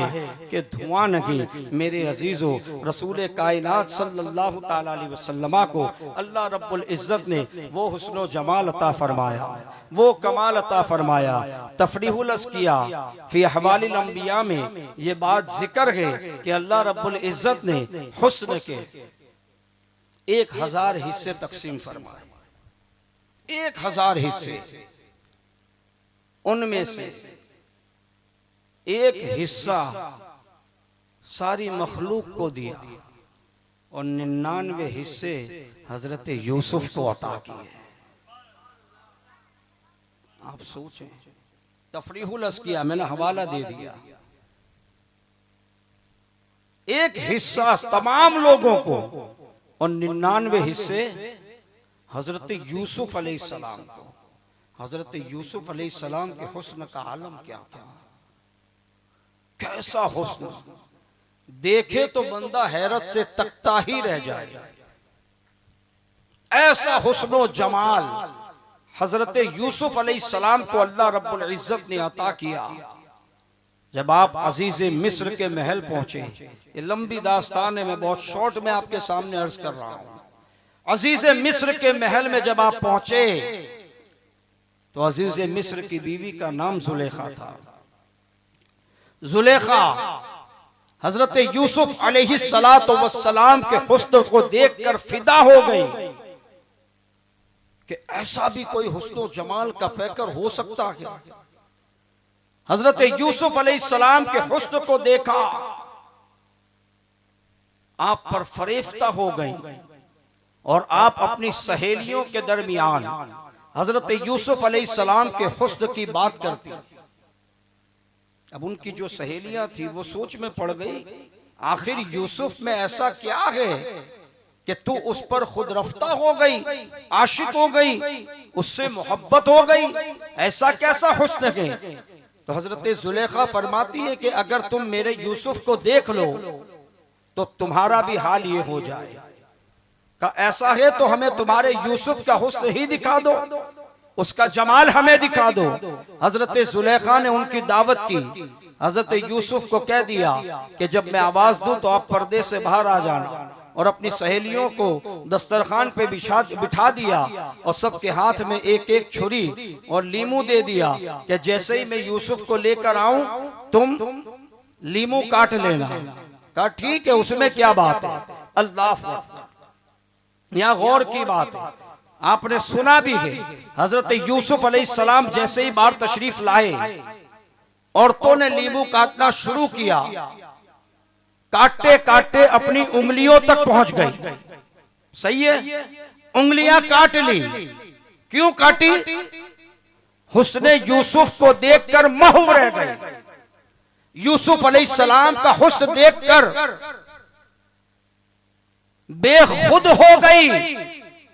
कि धुआं नहीं। मेरे अजीजों, रसूल कायनात सल्लल्लाहु ताला अलैहि वसल्लम को अल्लाह रब्बुल इज्जत ने वो हुस्न जमाल अता फरमाया, वो कमाल अता फरमाया। तफरीहुल अस्किया फी अहवालिल अंबिया में ये बात जिक्र है कि अल्लाह रब्बुल इज्जत ने हुस्न के 1000 हिस्से तकसीम फरमाए, 1000 हिस्से। उनमें से एक हिस्सा सारी मखलूक को दिया और 99 हिस्से हजरत यूसुफ को अता किए। आप सोचें, तफरीहुल अस्किया मैंने हवाला दे दिया। एक हिस्सा तमाम लोगों को और 99 हिस्से हजरत यूसुफ अलैहिस्सलाम को। हजरत यूसुफ अलैहिस्सलाम के हुस्न का आलम क्या था, कैसा हुस्न, देखे तो बंदा हैरत से तकता ही रह जाए। ऐसा हुस्न जमाल हजरत यूसुफ अलैहिस्सलाम को अल्लाह रब्बुल इज्जत ने अता किया। जब आप अजीज मिस्र के महल पहुंचे, ये लंबी दास्तान है, मैं बहुत शॉर्ट में आपके सामने अर्ज कर रहा हूं। अजीज मिस्र के महल में जब आप पहुंचे तो अजीज मिस्र की बीवी का नाम जुलेखा था। जुलेखा हजरत यूसुफ अलैहिस्सलातु वस्सलाम के हुस्न को देखकर फिदा हो गई कि ऐसा भी कोई हुस्न जमाल का पैकर हो सकता है। हजरत यूसुफ अलैहिस्सलाम के हुस्न को देखा, आप पर फरेफ्ता हो गई और आप अपनी सहेलियों के दरमियान हजरत यूसुफ अलैहिस्सलाम के हुस्न की बात करती। अब उनकी जो सहेलियां थी वो सोच में पड़ गई, आखिर यूसुफ में ऐसा क्या है कि तू उस पर खुद रफ्ता हो गई, आशिक हो गई, उससे मोहब्बत हो गई, ऐसा कैसा हुस्न है? तो हजरत जुलेखा फरमाती है कि अगर तुम मेरे यूसुफ को देख लो तो तुम्हारा भी हाल ये हो जाए। का ऐसा है तो हमें तुम्हारे यूसुफ का हुस्न ही दिखा दो, उसका जमाल हमें दिखा दो। हजरत जुलेखा ने उनकी दावत की, हजरत यूसुफ को कह दिया कि जब मैं आवाज दूं तो आप पर्दे से बाहर आ जाना, और अपनी सहेलियों को दस्तरखान पे बिठा दिया और सबके हाथ में एक एक छुरी और लीमू दे दिया कि जैसे ही मैं यूसुफ को लेकर आऊं तुम लीमू काट लेना। कहा ठीक है, उसमें क्या बात है। अल्लाह, यहाँ गौर की बात है, आपने सुना भी है, हजरत यूसुफ अलैहिस्सलाम जैसे ही बाहर तशरीफ लाए, औरतों ने लीमू काटना शुरू किया, काटते काटते अपनी उंगलियों तक पहुंच गई। सही है, उंगलियां काट ली। क्यों काटी? हुस्ने यूसुफ को देखकर महव रह गए। यूसुफ अलैहिस्सलाम का हुस्न देखकर बेखुद हो गई,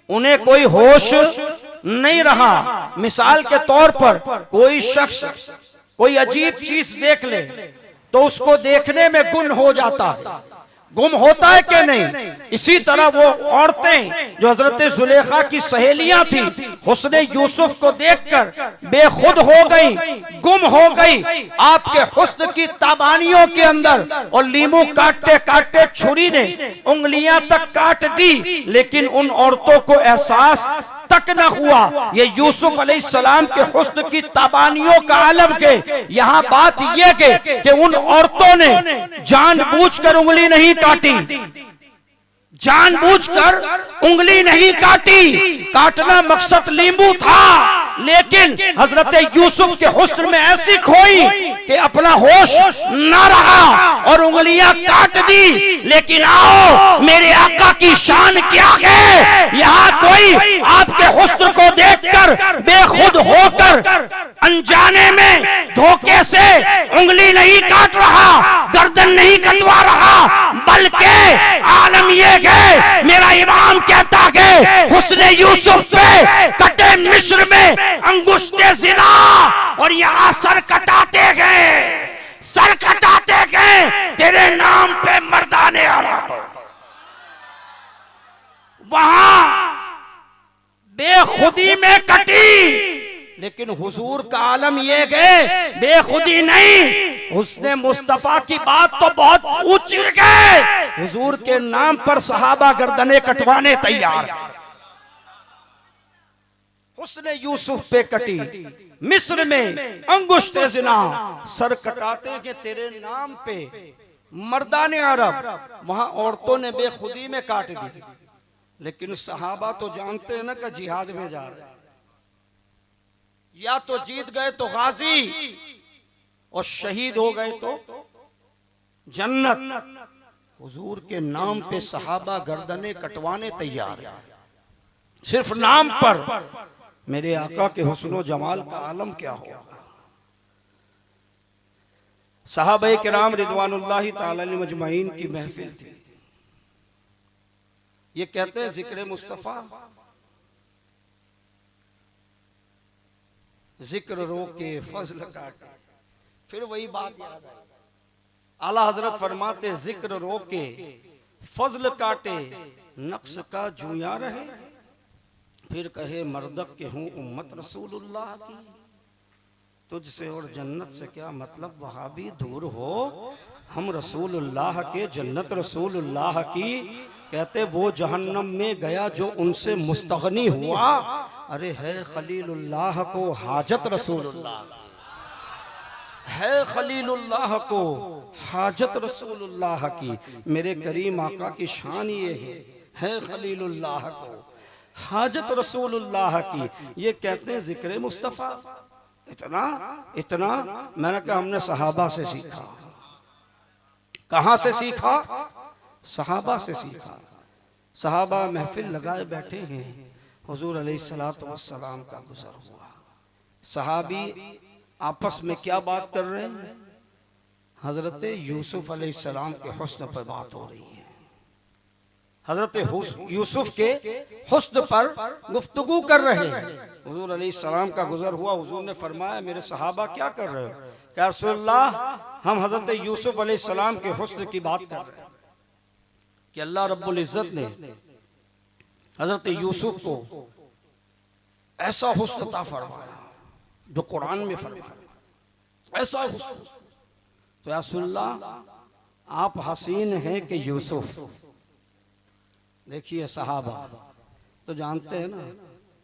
उन्हें कोई होश नहीं रहा। मिसाल के तौर पर कोई शख्स कोई अजीब चीज देख ले तो उसको देखने में गुम हो जाता है, गुम होता है कि नहीं? इसी तरह वो औरतें जो हजरत जुलेखा की सहेलियां थी, हुस्ने यूसुफ को देखकर बेखुद हो गई, गुम हो गई आपके हुस्न की ताबानियों के अंदर, और लीमू काटते काटते छुरी ने उंगलियां तक काट दी, लेकिन उन औरतों को एहसास तक न हुआ ये यूसुफ अलैहिस्सलाम के हुस्न की ताबानियों का आलम के। यहाँ बात यह कि उन औरतों ने जानबूझकर उंगली नहीं काटी, जानबूझकर उंगली नहीं काटी, काटना मकसद नींबू था, लेकिन हजरत यूसुफ के हुस्न में ऐसी खोई कि अपना होश ना रहा और उंगलियां काट दी। लेकिन आओ, मेरे आका की शान क्या है, यहाँ कोई आपके हुस्न को देखकर बेखुद होकर अनजाने में धोखे से उंगली नहीं काट रहा, गर्दन नहीं कटवा रहा, बल्कि आलम ये है, मेरा इमाम कहता है हुस्न यूसुफ पे कटे मिस्र में अंगुष्ठे ज़िना, और यहाँ सर कटाते गए, सर कटाते गए तेरे नाम पे मर्दाने अरब। वहां बेखुदी में कटी, लेकिन हुजूर का आलम ये गए बेखुदी नहीं, हुस्ने मुस्तफा की बात तो बहुत ऊंची गए। हुजूर के नाम पर सहाबा गर्दनें कटवाने तैयार। हुस्ने यूसुफ पे कटी मिस्र में अंगुष्ठे ज़िना, सर कटाते के तेरे नाम पे मर्दाने अरब। वहां औरतों ने बेखुदी में काट दी, लेकिन सहाबा तो जानते हैं ना कि जिहाद में जा रहे, या तो जीत गए तो गाजी और शहीद हो गए तो जन्नत। हुजूर के नाम पे सहाबा गर्दनें कटवाने तैयार है, सिर्फ नाम पर। मेरे आका के हुस्न जमाल का आलम क्या होगा। सहाबा किराम रिदवानुल्लाहि ताला अलैहिम अजमईन की महफिल थी। ये कहते हैं जिक्र मुस्तफा, जिक्र रोके फजल काटे। फिर वही बात याद आई, आला हजरत फरमाते जिक्र रोके फजल काटे, नक्श का जूया रहे। फिर कहे मर्दक के हूँ उम्मत रसूलुल्लाह की, तुझसे और जन्नत से क्या मतलब, वहां भी दूर हो, हम रसूलुल्लाह के, जन्नत रसूलुल्लाह की। कहते वो जहन्नम में गया जो उनसे मुस्तगनी हुआ, अरे है खलीलुल्लाह को हाजत रसूलुल्लाह, है खलीलुल्लाह को हाजत रसूलुल्लाह की। मेरे करीम आका की शान ये है खलीलुल्लाह को हाजत रसूलुल्लाह की। ये कहते हैं जिक्र मुस्तफा। इतना इतना मैंने कहा हमने सहाबा से सीखा। कहां से सीखा? सहाबा से सीखा। सहाबा महफिल लगाए बैठे हैं, हुजूर अलैहिस्सलातु वस्सलाम का गुजर हुआ। सहाबी आपस में क्या बात कर रहे हैं? हजरत यूसुफ अलैहिस्सलाम के हुस्न पर बात हो रही है। हजरत यूसुफ के हुस्न पर गुफ्तगू कर रहे हैं। हुजूर अलैहिस्सलाम का गुजर हुआ। हुजूर ने फरमाया मेरे सहाबा क्या कर रहे हो? या रसूलल्लाह हम हजरत यूसुफ अलैहिस्सलाम के हुस्न की बात कर रहे हैं कि अल्लाह रब्बुल इज्जत ने हजरत यूसुफ को ऐसा हुस्न अता फरमाया जो कुरान में फरमाया, ऐसा हुस्न। तो या रसूलल्लाह आप हसीन हैं कि यूसुफ? देखिए सहाबा तो जानते हैं ना,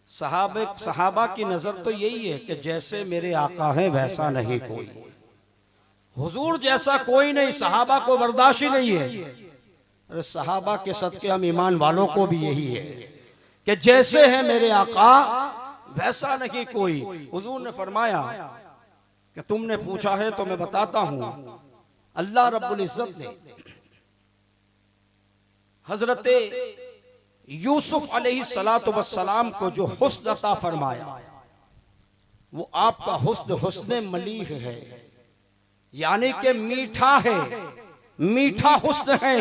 सहाबा की नजर तो यही है कि जैसे मेरे आका है वैसा नहीं कोई, हुजूर जैसा कोई नहीं। सहाबा को बर्दाश्त ही नहीं है। अरे सहाबा के सदके हम ईमान वालों को भी यही है कि जैसे है मेरे आका वैसा नहीं कोई। हुजूर ने फरमाया कि तुमने पूछा है तो मैं बताता हूं, अल्लाह रब्बुल इज्जत ने हजरत यूसुफ अलैहिस्सलातु वस्सलाम को जो हुस्न अता फरमाया वो आपका हुस्न हुस्न मलीह है, यानी कि मीठा है, मीठा हुस्न है।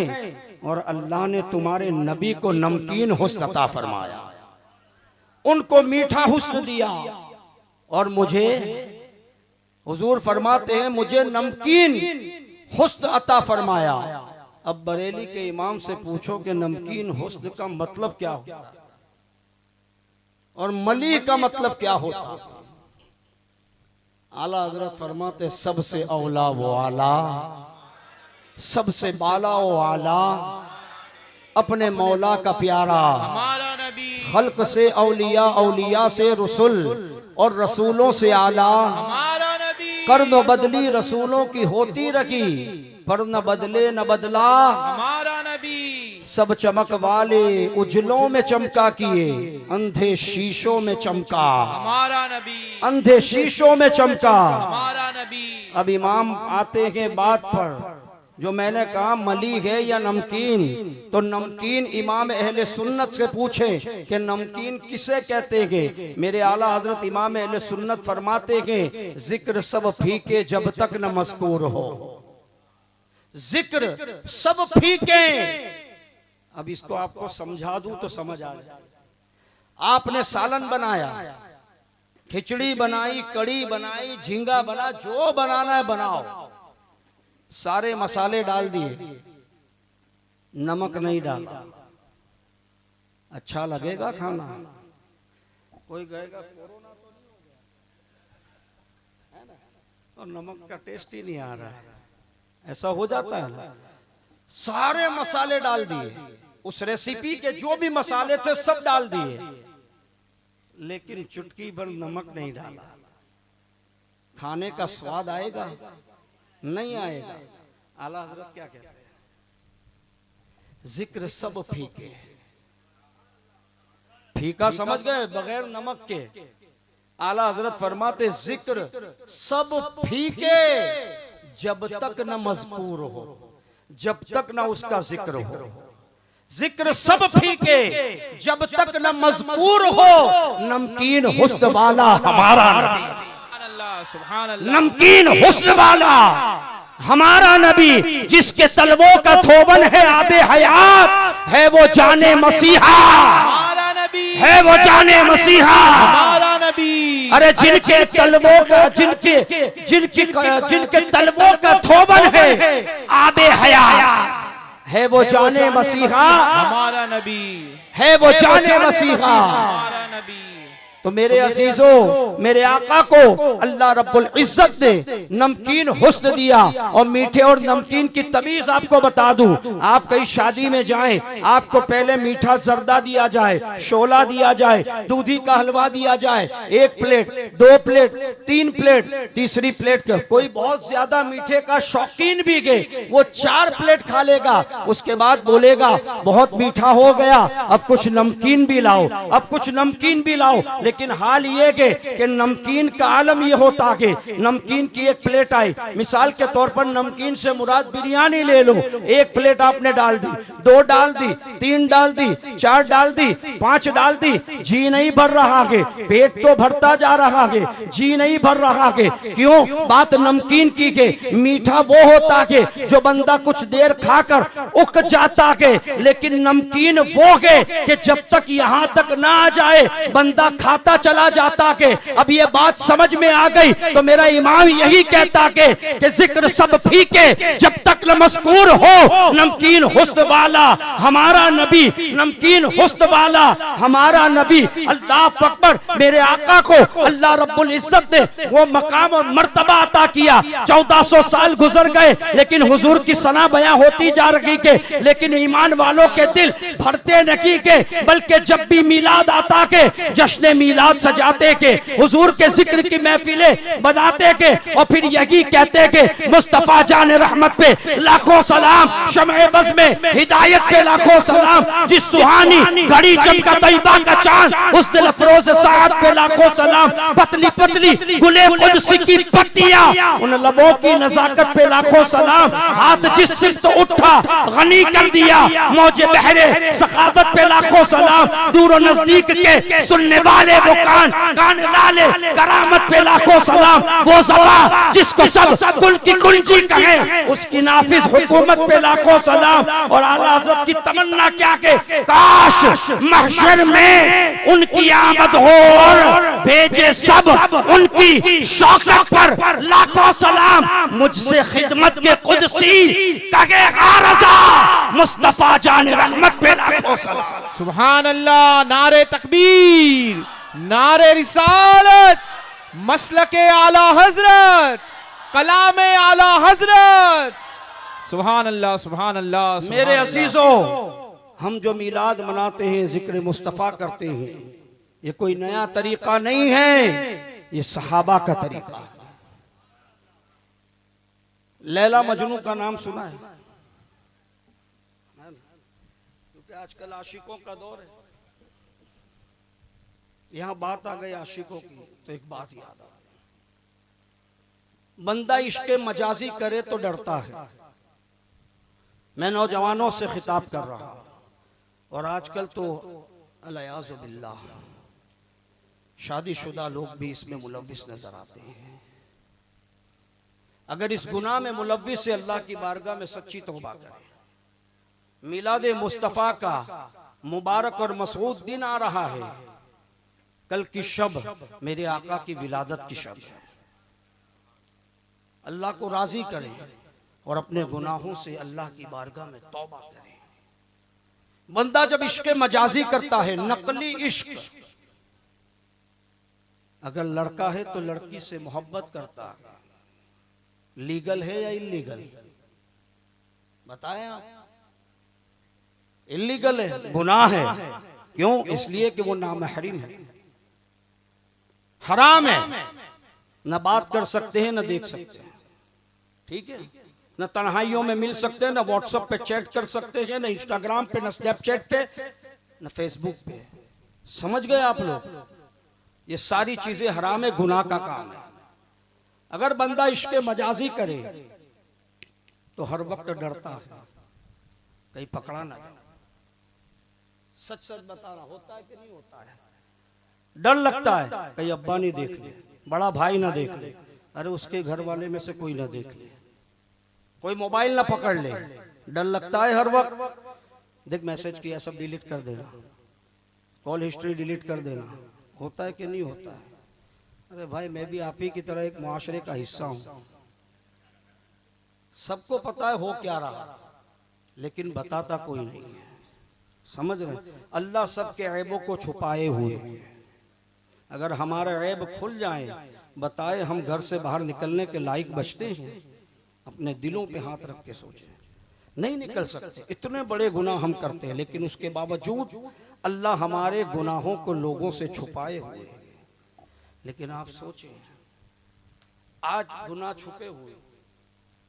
और अल्लाह ने तुम्हारे नबी को नमकीन हुस्न अता फरमाया, उनको मीठा हुस्न दिया। और मुझे हुजूर फरमाते हैं मुझे नमकीन हुस्न अता फरमाया। अब बरेली के इमाम से पूछो कि नमकीन हुस्न का मतलब क्या होता और मली का मतलब क्या होता। आला हजरत फरमाते सबसे औला वो आला, सबसे बाला वो आला, अपने मौला का प्यारा, हमारा नबी, खल्क से औलिया, औलिया से रसूल और रसूलों से आला। हमारा नबी, कर्न बदली रसूलों की होती रखी, पर न बदले न बदला हमारा नबी, सब चमक वाले उजलों में चमका किए, अंधे शीशों में चमका, हमारा नबी, अंधे शीशों में चमका। हमारा नबी। अब इमाम आते हैं बात पर, जो मैंने कहा मलीह है या नमकीन, तो नमकीन इमाम अहले सुन्नत से पूछे कि नमकीन किसे कहते हैं। मेरे आला हजरत इमाम अहले सुन्नत फरमाते हैं जिक्र सब फीके जब तक न मज़कूर हो, जिक्र सब फीके। अब इसको आपको समझा दूं तो समझ आ जाए। आपने सालन बनाया, खिचड़ी बनाई, कड़ी बनाई, झींगा बना, जो बनाना है बनाओ, सारे मसाले डाल दिए, नमक नहीं डाला, अच्छा लगेगा खाना? कोई कहेगा कोरोना तो नहीं हो गया है ना, और नमक का टेस्ट ही नहीं आ रहा है, ऐसा हो जाता है ना। सारे मसाले डाल दिए, उस रेसिपी के जो भी मसाले थे सब डाल दिए, लेकिन चुटकी भर नमक नहीं डाला। खाने का स्वाद आएगा? नहीं आएगा। आला हजरत क्या कहते हैं? जिक्र सब फीके, फीका समझ गए बगैर नमक के। आला हजरत फरमाते जिक्र सब फीके जब तक न मज़कूर हो, जब तक न उसका जिक्र हो। जिक्र सब फीके जब तक न मज़कूर हो। नमकीन हुस्न वाला हमारा नबी, सुभान अल्लाह, नमकीन हुस्न वाला हमारा नबी, जिसके तलवों का थोबन है आबे हयात, है वो जाने मसीहा, हमारा नबी, है वो जाने मसीहा। हमारा नबी। अरे जिनके तलवों का, जिनके तलवों का थोबन है आबे हयात, है वो जाने मसीहा, हमारा नबी, है वो जाने मसीहा। हमारा नबी। तो मेरे अजीजों, मेरे आका को अल्लाह रब्बुल इज्जत ने नमकीन हुस्न दिया। और मीठे और नमकीन की तमीज आपको बता दूं, आप कहीं शादी में जाएं, आपको पहले मीठा जर्दा दिया जाए, शोला दिया जाए, दूधी का हलवा दिया जाए, 1 प्लेट, 2 प्लेट, 3 प्लेट, तीसरी प्लेट का कोई बहुत ज्यादा मीठे का शौकीन भी गए, वो 4 प्लेट खा लेगा, उसके बाद बोलेगा बहुत मीठा हो गया, अब कुछ नमकीन भी लाओ, अब कुछ नमकीन भी लाओ। लेकिन हाल ये कि नमकीन का आलम ये होता कि नमकीन की 1 प्लेट आई, मिसाल के तौर पर नमकीन से मुराद बिरयानी ले लो, 1 प्लेट आपने डाल दी, 2 डाल दी, 3 डाल दी, 4 डाल दी, 5 डाल दी, जी नहीं भर रहा है, पेट तो भरता जा रहा है, जी नहीं भर रहा है। क्यों? बात नमकीन की के मीठा वो होता है जो बंदा कुछ देर खाकर उक जाता है, लेकिन नमकीन वो है कि जब तक यहाँ तक ना आ जाए बंदा खाता चला जाता के। अब ये बात समझ में आ गई तो मेरा इमाम यही कहता के कि जिक्र सब फीके जब तक न मज़कूर हो। नमकीन हुस्न वाला हमारा नबी, नमकीन हुस्न वाला हमारा नबी। अल्लाह अकबर। मेरे आका को अल्लाह रब्बुल इज्जत ने वो मकाम और मर्तबा अता किया। 1400 साल गुजर गए लेकिन हुजूर की सना बयां होती जा रही के, लेकिन ईमान वालों के दिल भरते नहीं के, बल्कि जब भी मिलाद आता के जश्न मिलाद सजाते के, हुजूर के जिक्र की महफिलें बनाते के, और फिर यही कहते के मुस्तफा जान रहमत पे लाखों सलाम, शम्ए बज़ में हिदायत पे लाखों सलाम, जिस सुहानी घड़ी चमका तैयबा का चांद उस दिल अफरोज साद पे लाखों सलाम, पतली पतली गुले कुदसी की पत्तियां उन लबों की नजाकत पे लाखों सलाम, हाथ जिस सिफ्त उठा गनी कर दिया मौजे बहरे सखावत पे लाखों सलाम, दूर और नजदीक के सुनने वाले वो कान, कान लाले करामत पे लाखों सलाम, वो ज़बान जिसको सब कुल की कुंजी कहे उसकी नाफिज हुकूमत पे लाखों सलाम। और आला हज़रत की तमन्ना क्या के काश महशर में उनकी आमद हो और भेजे सब उनकी शौकत पर लाखों सलाम, मुझसे खिदमत के कुदसी कहे रज़ा मुस्तफा जान रहमत पे लाखों सलाम। सुभान अल्लाह। नारे तकबीर, नारे रिसालत, मसलके आला हजरत, कलामे आला हजरत। सुभान अल्लाह, सुभान अल्लाह। मेरे अजीजों, हम जो मिलाद मनाते हैं, जिक्र मुस्तफ़ा करते हैं, ये कोई नया तरीका नहीं है, ये सहाबा का तरीका है। लैला मजनू का नाम सुना है? कि आजकल आशिकों का दौर है। यहां बात आ गई आशिकों की तो एक बात याद आ गई, बंदा इश्क़ मजाजी करे तो डरता है। मैं नौजवानों से खिताब कर रहा हूं, और आजकल तो अलियाज़ु बिल्लाह शादीशुदा लोग भी इसमें मुलव्विस नजर आते हैं। अगर इस गुनाह में मुलव्विस से अल्लाह की बारगाह में सच्ची तौबा करें। मिलाद मुस्तफ़ा का मुबारक और मसऊद दिन आ रहा है। कल की शब मेरे आका की विलादत की शब है। अल्लाह को राजी करें और अपने गुनाहों से अल्लाह की बारगाह में तौबा करें। बंदा जब इश्क़ मजाजी करता है, नकली इश्क, अगर लड़का है तो लड़की से मोहब्बत करता है, लीगल है या इल्लीगल? बताएं आप। इल्लीगल है, गुनाह है। क्यों? इसलिए कि वो नामहरीम है, हराम है। न बात कर सकते हैं, न देख सकते हैं, ठीक है? न तन्हाइयों में मिल सकते हैं, न व्हाट्सएप पे चैट कर सकते हैं, न इंस्टाग्राम पे, न स्नैपचैट पे, न फेसबुक पे। समझ गए आप लोग? ये सारी चीजें हराम है, गुनाह का काम है। अगर बंदा इश्क़ मजाजी करे तो हर वक्त डरता है कहीं पकड़ा ना जाए। सच सच बता रहा, होता है कि नहीं होता है? डर लगता है कहीं अब्बा नहीं देख ले, बड़ा भाई ना देख ले, अरे उसके घर वाले में से कोई ना देख ले, कोई मोबाइल ना पकड़ ले। डर लगता है हर वक्त। देख मैसेज किया, सब डिलीट कर देना, कॉल हिस्ट्री डिलीट कर देना। होता है कि नहीं होता है? अरे भाई, मैं भी आप ही की तरह एक मुआशरे का हिस्सा हूं। सबको पता है हो क्या रहा, लेकिन बताता कोई नहीं है। समझ रहे? अल्लाह सबके ऐबों को छुपाए हुए हैं। अगर हमारा ऐब खुल जाए, बताए, हम घर से बाहर निकलने के लायक बचते हैं? अपने दिलों पे हाथ रख के सोचें, नहीं निकल सकते। इतने बड़े गुनाह हम करते हैं, लेकिन उसके बावजूद अल्लाह हमारे गुनाहों को लोगों से छुपाए हुए हैं। लेकिन आप सोचें, आज गुनाह छुपे हुए,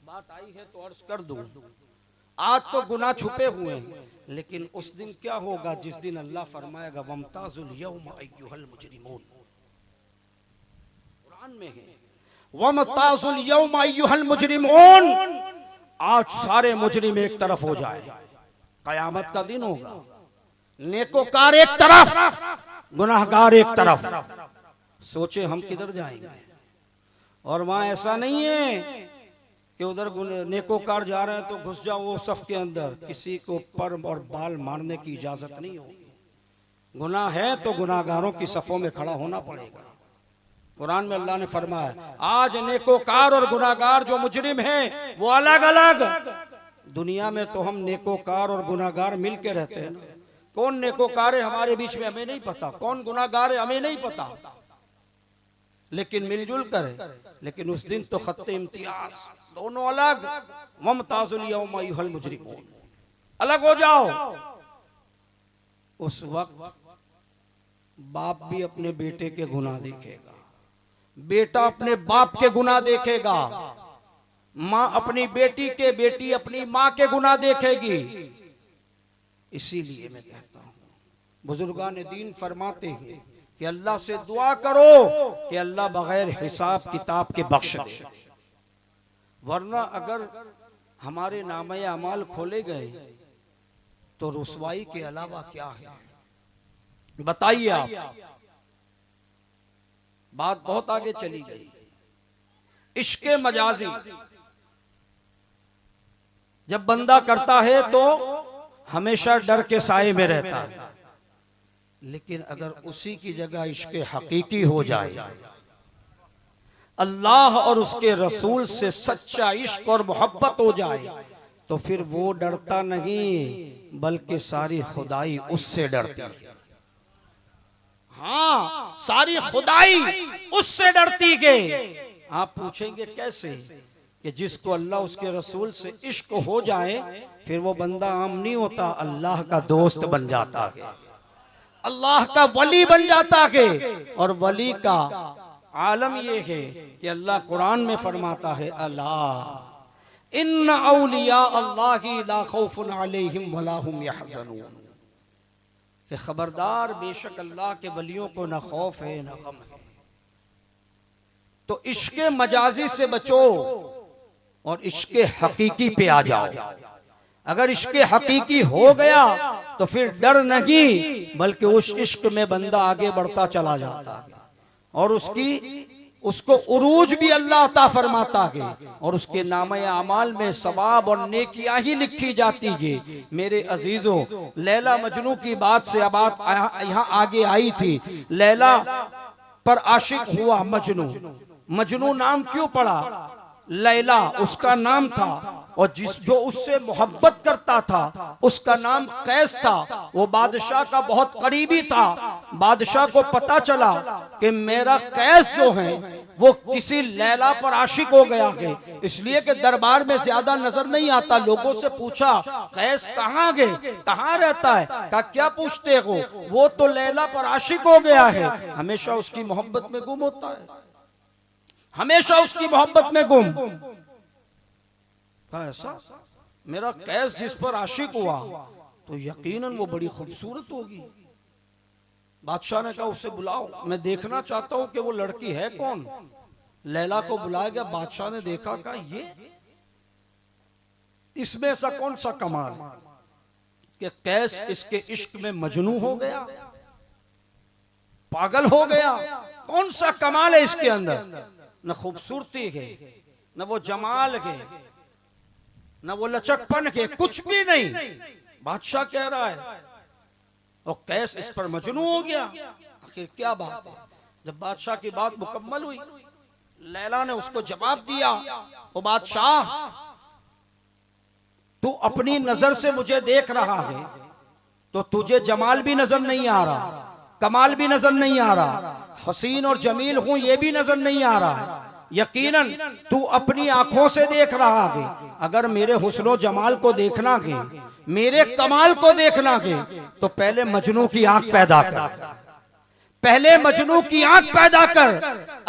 बात आई है तो अर्ज कर दूं, आज तो गुनाह छुपे हुए हैं, लेकिन उस दिन क्या होगा जिस दिन अल्लाह फरमाएगा वमताजुल यौमा अय्युहल मुजरिमून। कुरान में है वमताजुल यौमा अय्युहल मुजरिमून। आज सारे मुजरिम एक तरफ हो जाए, कयामत का दिन होगा। नेकोकार एक तरफ, गुनाहगार एक तरफ। सोचे हम किधर जाएंगे? और वहां ऐसा नहीं है कि उधर नेकोकार जा रहे हैं तो घुस जाओ वो सफ के अंदर। किसी को पर और बाल मारने की इजाजत नहीं होगी। गुनाह है तो गुनाहगारों की सफों में खड़ा होना पड़ेगा। कुरान में अल्लाह ने फरमाया, आज नेकोकार और गुनाहगार जो मुजरिम हैं वो अलग अलग। दुनिया में तो हम नेकोकार और गुनाहगार मिल के रहते हैं ना। कौन नेकोकार है हमारे बीच में हमें नहीं पता, कौन गुनाहगार है हमें नहीं पता, लेकिन मिलजुल कर है। लेकिन उस दिन तो खत्ते इम्तियाज, दोनों अलग। वमताजुल यौमा अय्युहल मुजरिमून, अलग हो जाओ। उस वक्त बाप भी अपने बेटे के गुनाह देखेगा, बेटा अपने बाप के गुनाह देखेगा, माँ अपनी बेटी के, बेटी अपनी माँ के गुनाह देखेगी। इसीलिए मैं कहता हूँ, बुजुर्गान दीन फरमाते हैं कि अल्लाह से दुआ करो कि अल्लाह बगैर हिसाब किताब के बख्श दे। वरना अगर हमारे नामे अमाल खोले गए तो रुसवाई के अलावा क्या है? बताइए आप। बात बहुत आगे चली गई। इश्क़ मजाजी जब बंदा करता है तो हमेशा डर के साए में रहता है, लेकिन अगर उसी की जगह इश्क़ हकीकी हो जाए, अल्लाह और उसके रसूल से सच्चा इश्क और मोहब्बत हो जाए, तो फिर वो डरता नहीं बल्कि सारी खुदाई उससे डरती है। हाँ, सारी खुदाई उससे डरती है। आप पूछेंगे कैसे? कि जिसको अल्लाह उसके रसूल से इश्क हो जाए, फिर वो बंदा आम नहीं होता, अल्लाह का दोस्त बन जाता है, अल्लाह का वली बन जाता है। और वली का आलम ये है कि अल्लाह कुरान में फरमाता है, अला इन्ना औलिया अल्लाहि ला खौफुन अलैहिम वला हुम यहज़नून। कि खबरदार, बेशक अल्लाह के वलियों को न खौफ है न गम है। तो इश्क़े मजाजी से बचो और इश्क़े हकीकी पे आ जाओ। अगर इश्क़े हकीकी हो गया तो फिर डर नहीं, बल्कि उस इश्क में बंदा आगे बढ़ता चला जाता है और उसको उरूज भी अल्लाह अता फरमाता है और उसके नामे अमाल में सवाब और नेकियां ही लिखी जाती है। मेरे अजीजों, लैला मजनू की बात से अब बात यहाँ आगे आई थी। लैला पर आशिक हुआ मजनू। मजनू नाम क्यों पड़ा? लैला उसका नाम था और जो उससे मोहब्बत करता था उसका नाम कैस था। वो बादशाह का बहुत करीबी था। बादशाह को पता चला कि मेरा कैस जो है वो किसी लैला पर आशिक हो गया है, इसलिए कि दरबार में ज्यादा नजर नहीं आता। लोगों से पूछा, कैस कहाँ गए, कहाँ रहता है? कहा, क्या पूछते हो, वो तो लैला पर आशिक हो गया है। हमेशा उसकी मोहब्बत में गुम होता है, हमेशा उसकी मोहब्बत में गुम। ऐसा मेरा कैस जिस पर आशिक हुआ तो यकीनन वो बड़ी खूबसूरत होगी। बादशाह ने कहा, उसे बुलाओ, मैं देखना चाहता हूं कि वो लड़की है कौन। लैला को बुलाया गया। बादशाह ने देखा, कहा, ये इसमें ऐसा कौन सा कमाल कि कैस इसके इश्क में मजनू हो गया, पागल हो गया। कौन सा कमाल है इसके अंदर? न खूबसूरती है, न वो जमाल है, न वो लचकपन के, कुछ भी नहीं। बादशाह कह रहा है और कैस इस पर मजनू हो गया। आखिर क्या बात है? जब बादशाह की बात मुकम्मल हुई, लैला ने उसको जवाब दिया, ओ बादशाह, तू अपनी नजर से मुझे देख रहा है तो तुझे जमाल भी नजर नहीं आ रहा, कमाल भी नजर नहीं आ रहा, हसीन और जमील हूं ये भी नजर नहीं आ रहा है। यकीनन तू अपनी आंखों से देख रहा है। अगर मेरे हुस्नो जमाल को देखना है, मेरे कमाल को देखना है, तो पहले मजनू की आंख पैदा कर, पहले मजनू की आंख पैदा कर।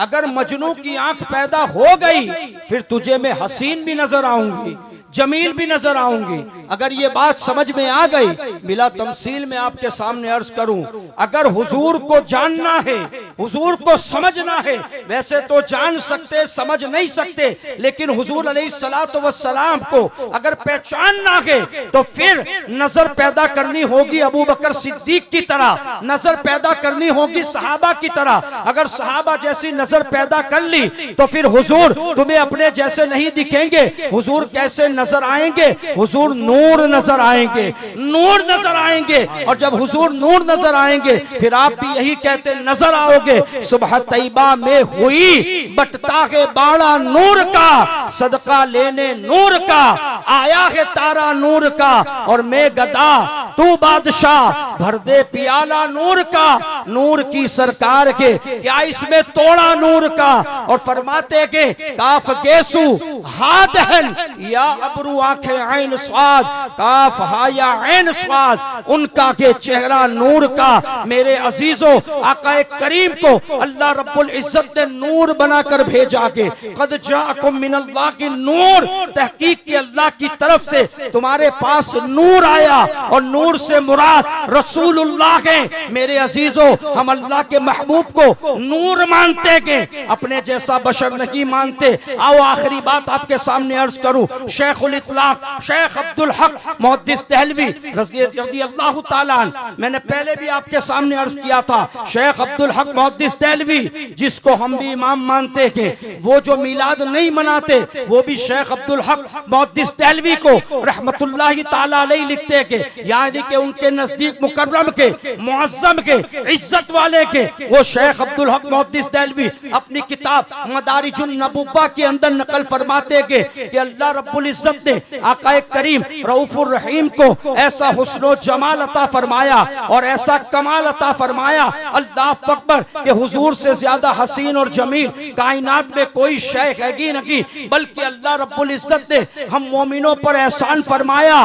अगर मजनू की आंख पैदा हो गई फिर तुझे मैं हसीन भी नजर आऊंगी, जमील भी नजर आऊंगी। अगर ये बात समझ में आ गई, बिला तमसील में आपके सामने अर्ज करूं, अगर हुजूर को जानना है, हुजूर को समझना है, वैसे तो जान सकते समझ नहीं सकते, लेकिन हुजूर अलैहिस्सलातु वस्सलाम को अगर पहचानना है तो फिर नजर पैदा करनी होगी अबू बकर सिद्दीक की तरह, नजर पैदा करनी होगी सहाबा की तरह। अगर सहाबा जैसी नजर पैदा कर ली तो फिर हुजूर तुम्हें अपने जैसे नहीं दिखेंगे। हुजूर कैसे नजर आएंगे? हुजूर नूर नजर आएंगे, नूर नजर आएंगे। और जब हुजूर नूर नजर आएंगे फिर आप भी यही कहते नजर आओगे, सुबह तैयबा में हुई बटता है बाड़ा नूर का, सदका लेने नूर का, आया है तारा नूर का, और मैं गदा तू बादशाह, भर दे पियाला नूर का, नूर की सरकार के क्या इसमें तोड़ा नूर का। और फरमाते के काफ गेसु हादहन या अबरू आंखें ऐन स्वाद, काफ हाया ऐन स्वाद, उनका के चेहरा नूर का। मेरे अजीजों, आका करीम को अल्लाह रब्बुल इज्जत ने नूर बनाकर भेजा के कद जाअकुम मिनल्लाह की नूर, तहकीक के अल्लाह की तरफ से तुम्हारे पास नूर आया और नूर से मुराद रसूलुल्लाह है। मेरे अजीजों, हम अल्लाह के महबूब को नूर मानते हैं, अपने जैसा बशर नहीं मानते। आओ आखिरी बात आपके सामने अर्ज करूं। शेखुल इत्लाक शेख अब्दुल हक मुहद्दिस देहलवी रज़ियल्लाहु ताला अन्हु, मैंने पहले भी आपके सामने अर्ज किया था, शेख अब्दुल हक मुहद्दिस देहलवी जिसको हम भी इमाम मानते हैं, वो जो मिलाद नहीं मनाते वो भी शेख अब्दुल हक मुहद्दिस देहलवी को रहमतुल्लाहि ताला अलैहि लिखते हैं, यानी कि उनके नजदीक मुकर्रम के, मुअज्जम के, इज्जत वाले के, वो शेख अब्दुल हक मुहद्दिस देहलवी अपनी किताब मदारिजुन नबुव्वा के अंदर नकल फरमाते हैं कि अल्लाह रब्बुल इज्जत ने आका करीम रऊफुर रहीम को ऐसा हुस्न जमाल अता फरमाया और ऐसा कमाल अता फरमाया, अल्लाह अकबर, कि हुजूर से ज्यादा हसीन और जमील कायनात में कोई शय है नहीं, बल्कि अल्लाह रब्बुल इज्जत ने हम मोमिनों पर एहसान फरमाया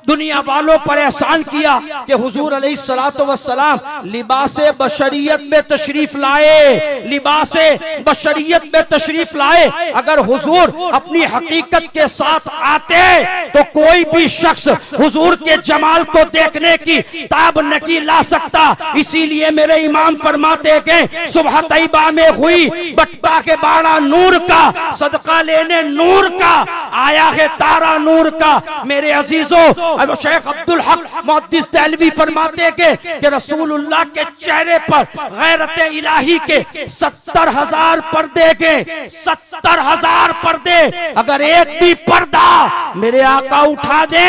दुनिया वालों पर एहसान किया कि हुजूर अलैहिस्सलातु वस्सलाम लिबासे बशरियत में तशरीफ लाए, लिबासे बशरियत में तशरीफ लाए। अगर हुजूर अपनी हकीकत के साथ आते तो कोई भी शख्स हुजूर के जमाल को देखने की ताब नहीं ला सकता। इसीलिए मेरे इमाम फरमाते हैं सुबह तैयबा में हुई बटता के बाड़ा नूर का, सदका लेने नूर का, आया है तारा नूर का। मेरे अजीजों, शेख अब्दुल हक मुहद्दिस देहलवी फरमाते हैं कि रसूलुल्लाह के चेहरे पर गैरत इलाही के 70,000 पर्दे के 70,000 पर्दे, अगर एक भी पर्दा मेरे आका उठा दे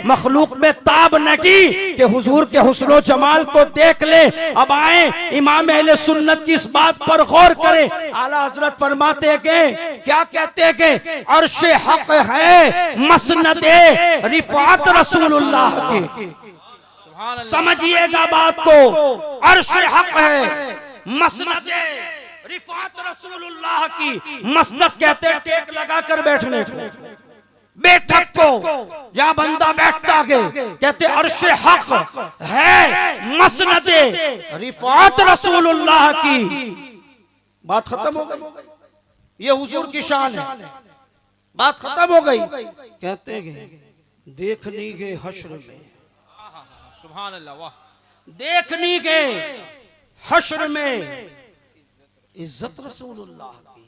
मखलूक में ताब नहीं कि हुजूर के हुस्नो जमाल को देख ले। अब आए इमाम अहले सुन्नत की इस बात पर गौर करें। आला हजरत फरमाते हैं, क्या कहते हैं कि अर्शे हक है मसनदे रिफात रसूलुल्लाह की। समझिएगा बात को, अर्शे हक है मसनदे रिफात रसूलुल्लाह की। मसनद कहते हैं टेक लगा कर बैठने को, बैठक को, जहां बंदा बैठता है। कहते अर्शे हक है मसनदे रिफात रसूलुल्लाह की। बात खत्म हो गई, ये हुजूर की शान है, बात खत्म हो गई। कहते हैं देखनी के हश्र में, सुभान अल्लाह, वाह, देखनी के हश्र में इज्जत रसूलुल्लाह की।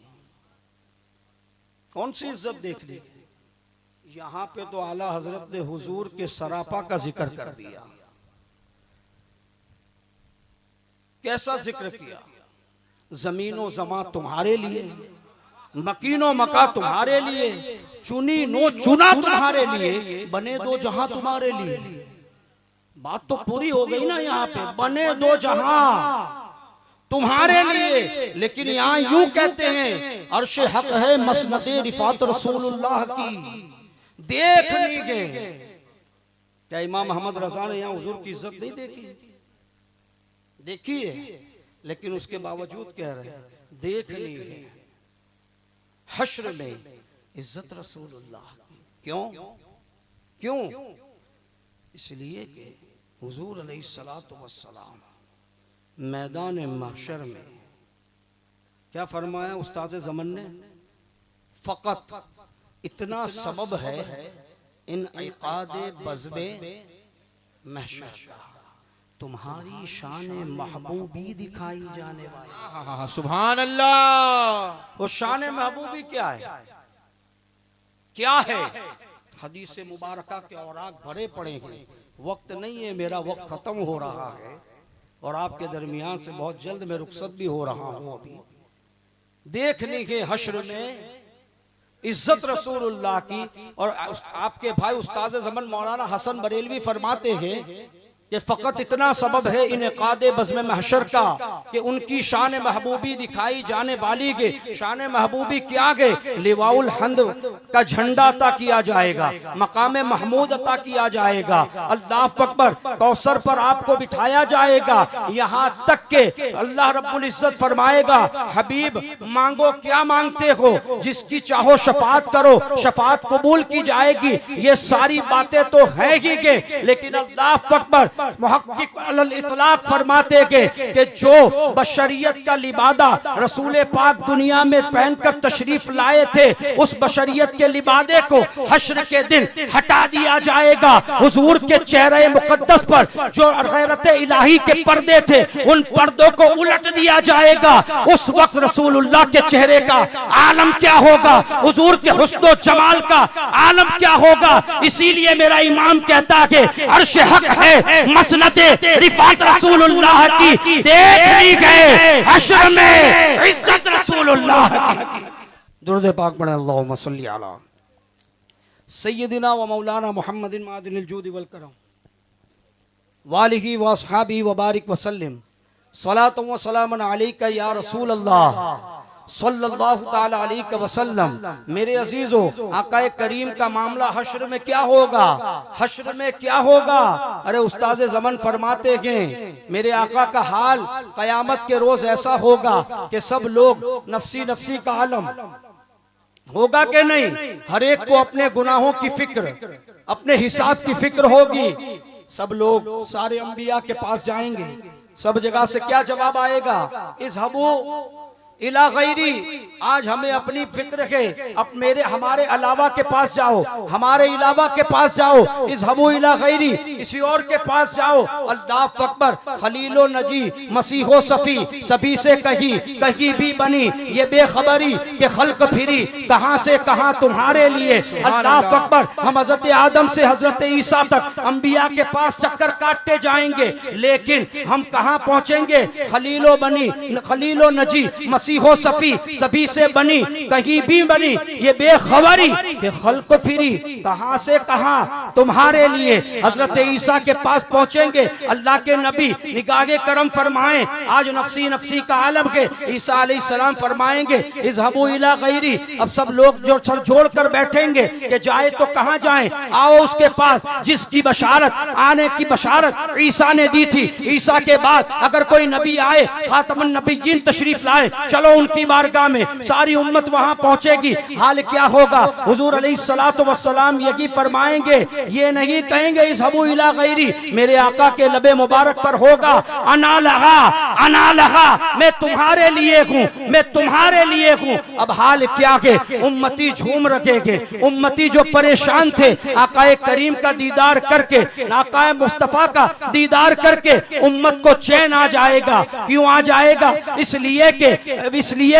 कौन सी इज्जत देख ली? यहां पे तो आला हजरत ने हुजूर के सरापा का जिक्र कर दिया। कैसा जिक्र किया? जमीनो जमा तुम्हारे लिए, मकीनो मका तुम्हारे लिए, चुनी नो चुना तुम्हारे लिए, बने दो जहां तुम्हारे लिए। बात तो पूरी हो गई ना यहाँ पे, बने दो जहां तुम्हारे लिए। लेकिन यहाँ यूं कहते हैं अर्शे हक है मसनदे रिफात रसूलुल्लाह की। देख नहीं गए। क्या इमाम मोहम्मद रजा ने यहाँ हुजूर की इज्जत नहीं देखी? देखी है, लेकिन उसके बावजूद कह रहे हैं देख नहीं गए। हश्र में इज्जत रसूलुल्लाह की। क्यों? क्यों? इसलिए कि हुजूर अलैहिस्सलातु वस्सलाम मैदान महशर में क्या फरमाया उस्ताद ज़मन ने? फकत इतना सबब है इन इक़ादे बज़्बे महशर का, तुम्हारी शान महबूबी दिखाई जाने वाली। सुभान अल्लाह। वो शान महबूबी क्या है? क्या है? हदीस मुबारका के औराक भरे पड़े हैं। वक्त नहीं है, मेरा वक्त खत्म हो रहा है और आपके दरमियान से बहुत जल्द मैं रुखसत भी हो रहा हूं। अभी देखने के हश्र में इज्जत रसूलुल्लाह की। और आपके भाई उस्ताद ज़मन मौलाना हसन बरेलवी फरमाते हैं कि फ़कत इतना सबब है इन इक़ादे बज़्म महशर का कि उनकी शान महबूबी दिखाई जाने वाली के। शान महबूबी क्या गए? लिवाउल हंद का झंडा अता किया जाएगा, मकाम महमूद अता किया जाएगा, अल्लाह अकबर कौसर पर आपको बिठाया जाएगा। यहाँ तक के अल्लाह रब्बुल इज्जत फरमाएगा हबीब मांगो क्या मांगते हो, जिसकी चाहो शफात करो, शफात कबूल की जाएगी। ये सारी बातें तो है ही के, लेकिन अल्लाह अकबर मुहक्किक अलल इतलाक फरमाते कि जो बशरियत का लिबादा रसूल पाक दुनिया में पहनकर तशरीफ लाए थे, उस बशरियत के लिबादे को हश्र के दिन हटा दिया जाएगा। हुजूर के चेहरे मुकद्दस पर जो गैरत इलाही के पर्दे थे, उन पर्दों को उलट दिया जाएगा। उस वक्त रसूलुल्लाह के चेहरे का आलम क्या होगा, हुजूर के हुस्न जमाल का आलम क्या होगा। इसीलिए मेरा इमाम कहता है कि अर्श हक है मसनदे रिफात रसूलुल्लाह की। देख ली गए हश्र में इज्जत रसूलुल्लाह की। दुरूद पाक पढ़े अल्लाहुम्मा सल्ली अला सय्यदिना व मौलाना मुहम्मदिन मादिनिल जूद वल करम वालिही व अस्हाबी व बारिक व सल्लिम सलातु व सलामन अलैका या रसूल अल्लाह सल्लल्लाहु ताला अलैहि वसल्लम। मेरे अजीजों, आकाए करीम का मामला हश्र में क्या होगा? हश्र में क्या होगा? अरे उस्ताद ज़मन फरमाते हैं मेरे आका का हाल कयामत के रोज ऐसा होगा कि सब लोग नफसी नफसी का आलम, होगा कि नहीं? हर एक को अपने गुनाहों की फिक्र, अपने हिसाब की फिक्र होगी। सब लोग सारे अंबिया के पास जाएंगे, सब जगह से क्या जवाब आएगा? इज़हबू इला गैरी, आज हमें अपनी फिक्र के अब हमारे अलावा के पास जाओ, हमारे अलावा के पास जाओ। इज़हबू इला गैरी, किसी और के पास जाओ। अल्लाह अकबर, खलीलो नजी मसीहो सफी, सभी से कहीं भी बनी ये बेखबरी के खल्क फिरी, कहां से कहां तुम्हारे लिए। अल्लाह अकबर, हम हजरत आदम से हजरत ईसा तक अंबिया के पास चक्कर काटते जाएंगे, लेकिन हम कहां पहुंचेंगे? खलीलो बनी, खलीलो नजी मसीहो सफी, सभी से बनी कहीं भी बनी ये बेखबरी के खल्क फिरी, कहां से कहां तुम्हारे लिए। हजरत ईसा के पास पहुंचेंगे, अल्लाह के नबी निगाहे करम फरमाएं, आज नफसी नफसी का आलम के ईसा अलैहिस्सलाम फरमाएंगे इज़हबू इला गैरी। अब सब लोग जो सर जोड़ कर बैठेंगे कि जाए तो कहां जाएं? आओ उसके पास जिसकी बशारत आने की बशारत ईसा ने दी थी। ईसा के बाद अगर कोई नबी आए, खातमुन नबीयीन तशरीफ लाए, चलो उनकी बारगाह में, सारी उम्मत वहां पहुंचेगी। हाल क्या होगा? हुजूर अलैहिस्सलातु वस्सलाम यही फरमाएंगे, ये नहीं कहेंगे इज़हबू इला गैरी, मेरे आका के लबे मुबारक पर होगा अना लगा, मैं तुम्हारे लिए हूं, मैं तुम्हारे लिए हूं। अब हाल क्या के उम्मती झूम रखेंगे, उम्मती जो परेशान थे आकाए करीम का दीदार करके, आकाए मुस्तफा का दीदार करके उम्मत को चैन आ जाएगा। क्यों आ जाएगा? इसलिए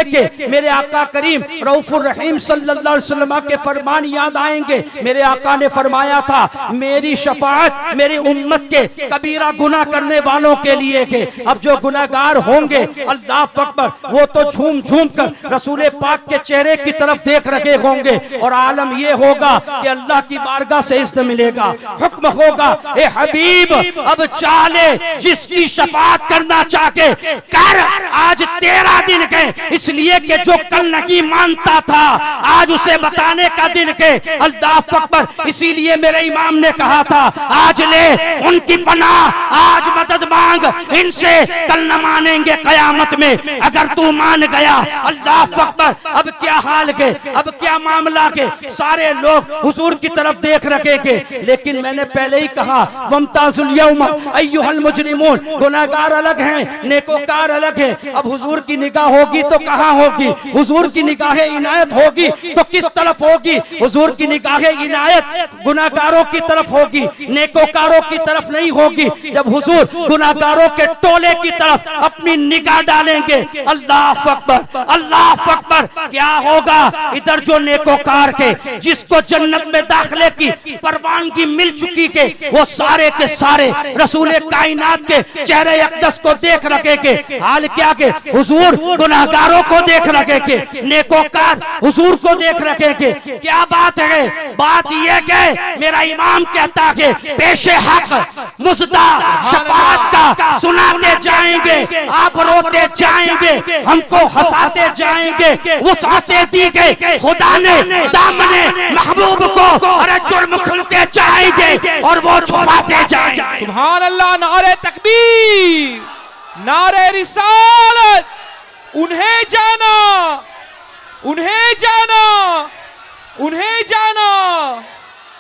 के मेरे आका करीम रऊफुर रहीम सल्लल्लाहु अलैहि वसल्लम के फरमान याद आएंगे। मेरे आका ने फरमाया था, मेरी शफाअत मेरी उम्मत के कबीरा गुनाह करने वालों के लिए के। अब जो गुनाहगार होंगे अल्लाह अकबर, वो तो झूम झूम कर रसूल पाक के चेहरे की तरफ देख रखे होंगे और आलम ये होगा कि अल्लाह की बारगाह से इज्जत मिलेगा। हुक्म होगा, ए हबीब अब चाले जिसकी शफाअत करना चाहे कर, आज तेरा दिन के, इसलिए कि जो कल नहीं मानता था आज उसे बताने का दिन के। अल्लाह अकबर, इसीलिए मेरे इमाम ने कहा था, आज ले उनकी पनाह, आज मदद मांग इनसे, कल न मानेंगे कयामत में अगर तू मान गया। अल्लाह अकबर, अब क्या हाल के, अब क्या मामला के, सारे लोग हुजूर की तरफ देख रखे के। लेकिन मैंने पहले ही कहा, वमताजुल यौम अय्युहल मुजरिमून, गुनाहगार अलग हैं, नेकोकार अलग है। अब हुजूर की निगाह होगी तो कहां होगी? हुजूर की निगाहे इनायत होगी तो किस तरफ होगी? हुजूर की निगाहे इनायत गुनाहगारों की तरफ होगी, नेकोकारों की तरफ नहीं होगी। जब हुजूर गुनाहगारों के टोले की तरफ अपनी निगाह डालेंगे, अल्लाह अकबर, अल्लाह अकबर, क्या होगा? इधर जो नेकोकार के, जिसको जन्नत में दाखिले की परवानगी मिल चुकी के, वो सारे के सारे रसूल कायनात के चेहरे अक़दस को देख रखे के। हाल क्या के? हुजूर गुनाहगारों को देख रखे के, नेकोकार हुजूर को देख रखे के। क्या बात है? बात यह के मेरा इमाम कहता है, पेशे हक मुस्दा शफाअत का सुनाते जाएंगे, आप रोते जाएंगे, हमको हंसाते जाएंगे। वुसअते दी गई खुदा ने दामने महबूब को, अरे जुर्म खुलते जाएंगे और वो छुपाते जाएंगे। सुभान अल्लाह, नारे तकबीर, नारे रिसालत, उन्हें जाना, उन्हें जाना, उन्हें जाना।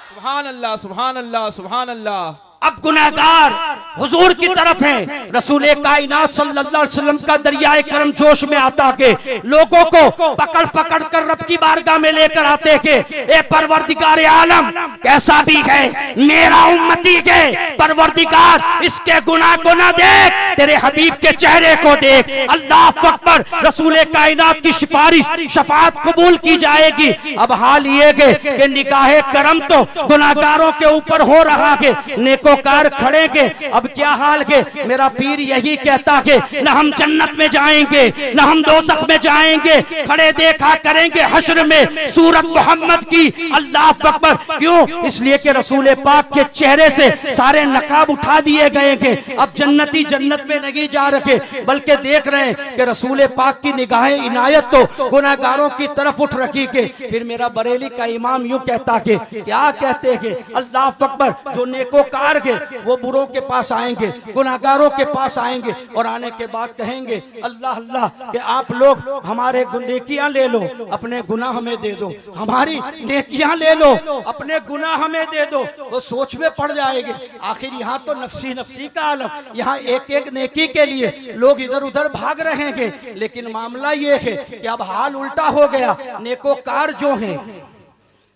सुभान अल्लाह, सुभान अल्लाह, सुभान अल्लाह। अब गुनाहगार हुजूर की तरफ हैं। रसूल कायनात सल्लल्लाहु अलैहि वसल्लम का दरियाए करम जोश में आता के लोगों को पकड़ पकड़ कर रब की बारगाह में लेकर आते के, ए परवरदिगार आलम, कैसा भी है मेरा उम्मती के परवरदिगार, इसके गुनाह को ना देख, तेरे हबीब के चेहरे को देख। अल्लाह अकबर, रसूल कायनात की सिफारिश शफाअत कबूल की जाएगी। अब हाल ये कि निगाहे करम तो गुनाहगारों के ऊपर हो रहा है, नेकोकार खड़े के। अब क्या हाल के? मेरा पीर यही कहता है, न हम जन्नत में जाएंगे न हम दोज़ख में जाएंगे, खड़े देखा करेंगे हश्र में सूरत मोहम्मद की। अल्लाह अकबर, क्यों? इसलिए कि रसूल पाक के चेहरे से सारे नकाब उठा दिए गए हैं। अब जन्नती जन्नत में नहीं जा रखे, बल्कि देख रहे हैं कि रसूल पाक की निगाहें इनायत तो गुनाहगारों की तरफ उठ रखी के। फिर मेरा बरेली का इमाम यूं कहता है, क्या कहते हैं? अल्लाह अकबर, जो नेकोकार के वो बुरों के पास पास आएंगे, गुनाहगारों के पास आएंगे और आने के बाद कहेंगे अल्लाह अल्लाह कि आप लोग हमारे नेकियां ले लो, अपने गुनाह हमें दे दो, हमारी नेकियां ले लो, अपने गुनाह हमें दे दो। वो सोच में पड़ जाएंगे। आखिर यहाँ तो नफसी नफसी का आलम, यहाँ एक एक नेकी के लिए लोग इधर उधर भाग रहे हैं। लेकिन मामला ये है कि अब हाल उल्टा हो गया। नेकोकार जो हैं,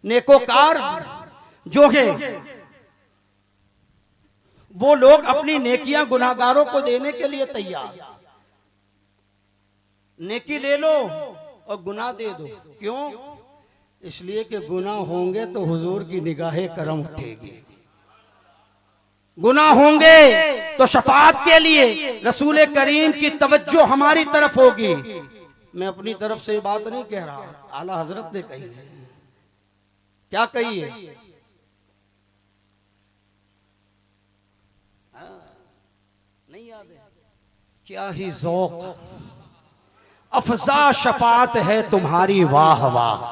नेकोकार जो हैं, वो लोग अपनी नेकियां गुनाहगारों को देने के लिए तैयार। नेकी ले लो और गुनाह दे दो। क्यों? इसलिए कि गुनाह होंगे तो हुजूर की निगाहे करम उठेगी, गुनाह होंगे तो शफाअत के लिए रसूल करीम की तवज्जो हमारी तरफ होगी। मैं अपनी तरफ से बात नहीं कह रहा, आला हजरत ने कही है। क्या कही है? नहीं याद है? क्या ही ज़ौक़ अफ़ज़ा शफाअत है तुम्हारी, वाह वाह।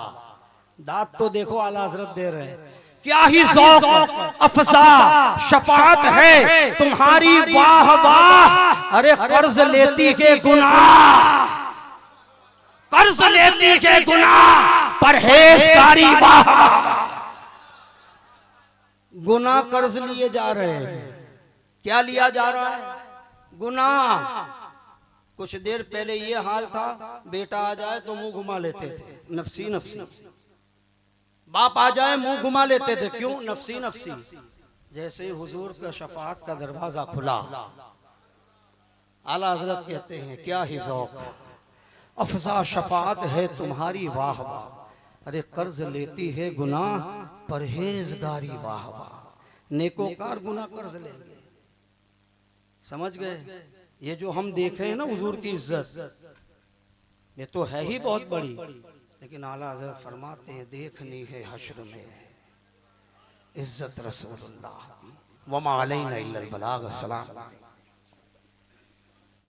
दाद तो देखो आला हजरत दे रहे हैं। क्या ही ज़ौक़ अफ़ज़ा शफाअत है तुम्हारी, वाह वाह। अरे कर्ज लेती के गुनाह, कर्ज लेती के गुनाह, परहेजगारी वाह। गुनाह कर्ज लिए जा रहे हैं। क्या लिया जा रहा है? गुनाह। कुछ देर पहले ये हाल था, बेटा आ जाए तो मुंह घुमा लेते थे, नफसी नफसी। बाप आ जाए मुंह घुमा लेते थे, क्यों? नफसी नफसी। जैसे हुजूर का शफाअत का दरवाजा खुला, आला हजरत कहते हैं क्या ही ज़ौक़ अफ़ज़ा शफाअत है तुम्हारी, वाह वाह। अरे कर्ज लेती है गुनाह, परहेजगारी वाह वाह। नेकोकार गुनाह कर्ज लेंगे। समझ गए? ये जो हम देख रहे हैं ना हुजूर की इज्जत, ये तो है ही बहुत बड़ी। लेकिन आला हज़रत फरमाते हैं देखनी है हश्र में इज्जत रसूलुल्लाह, वमा अलैना इल्लल बलाग। अस्सलाम।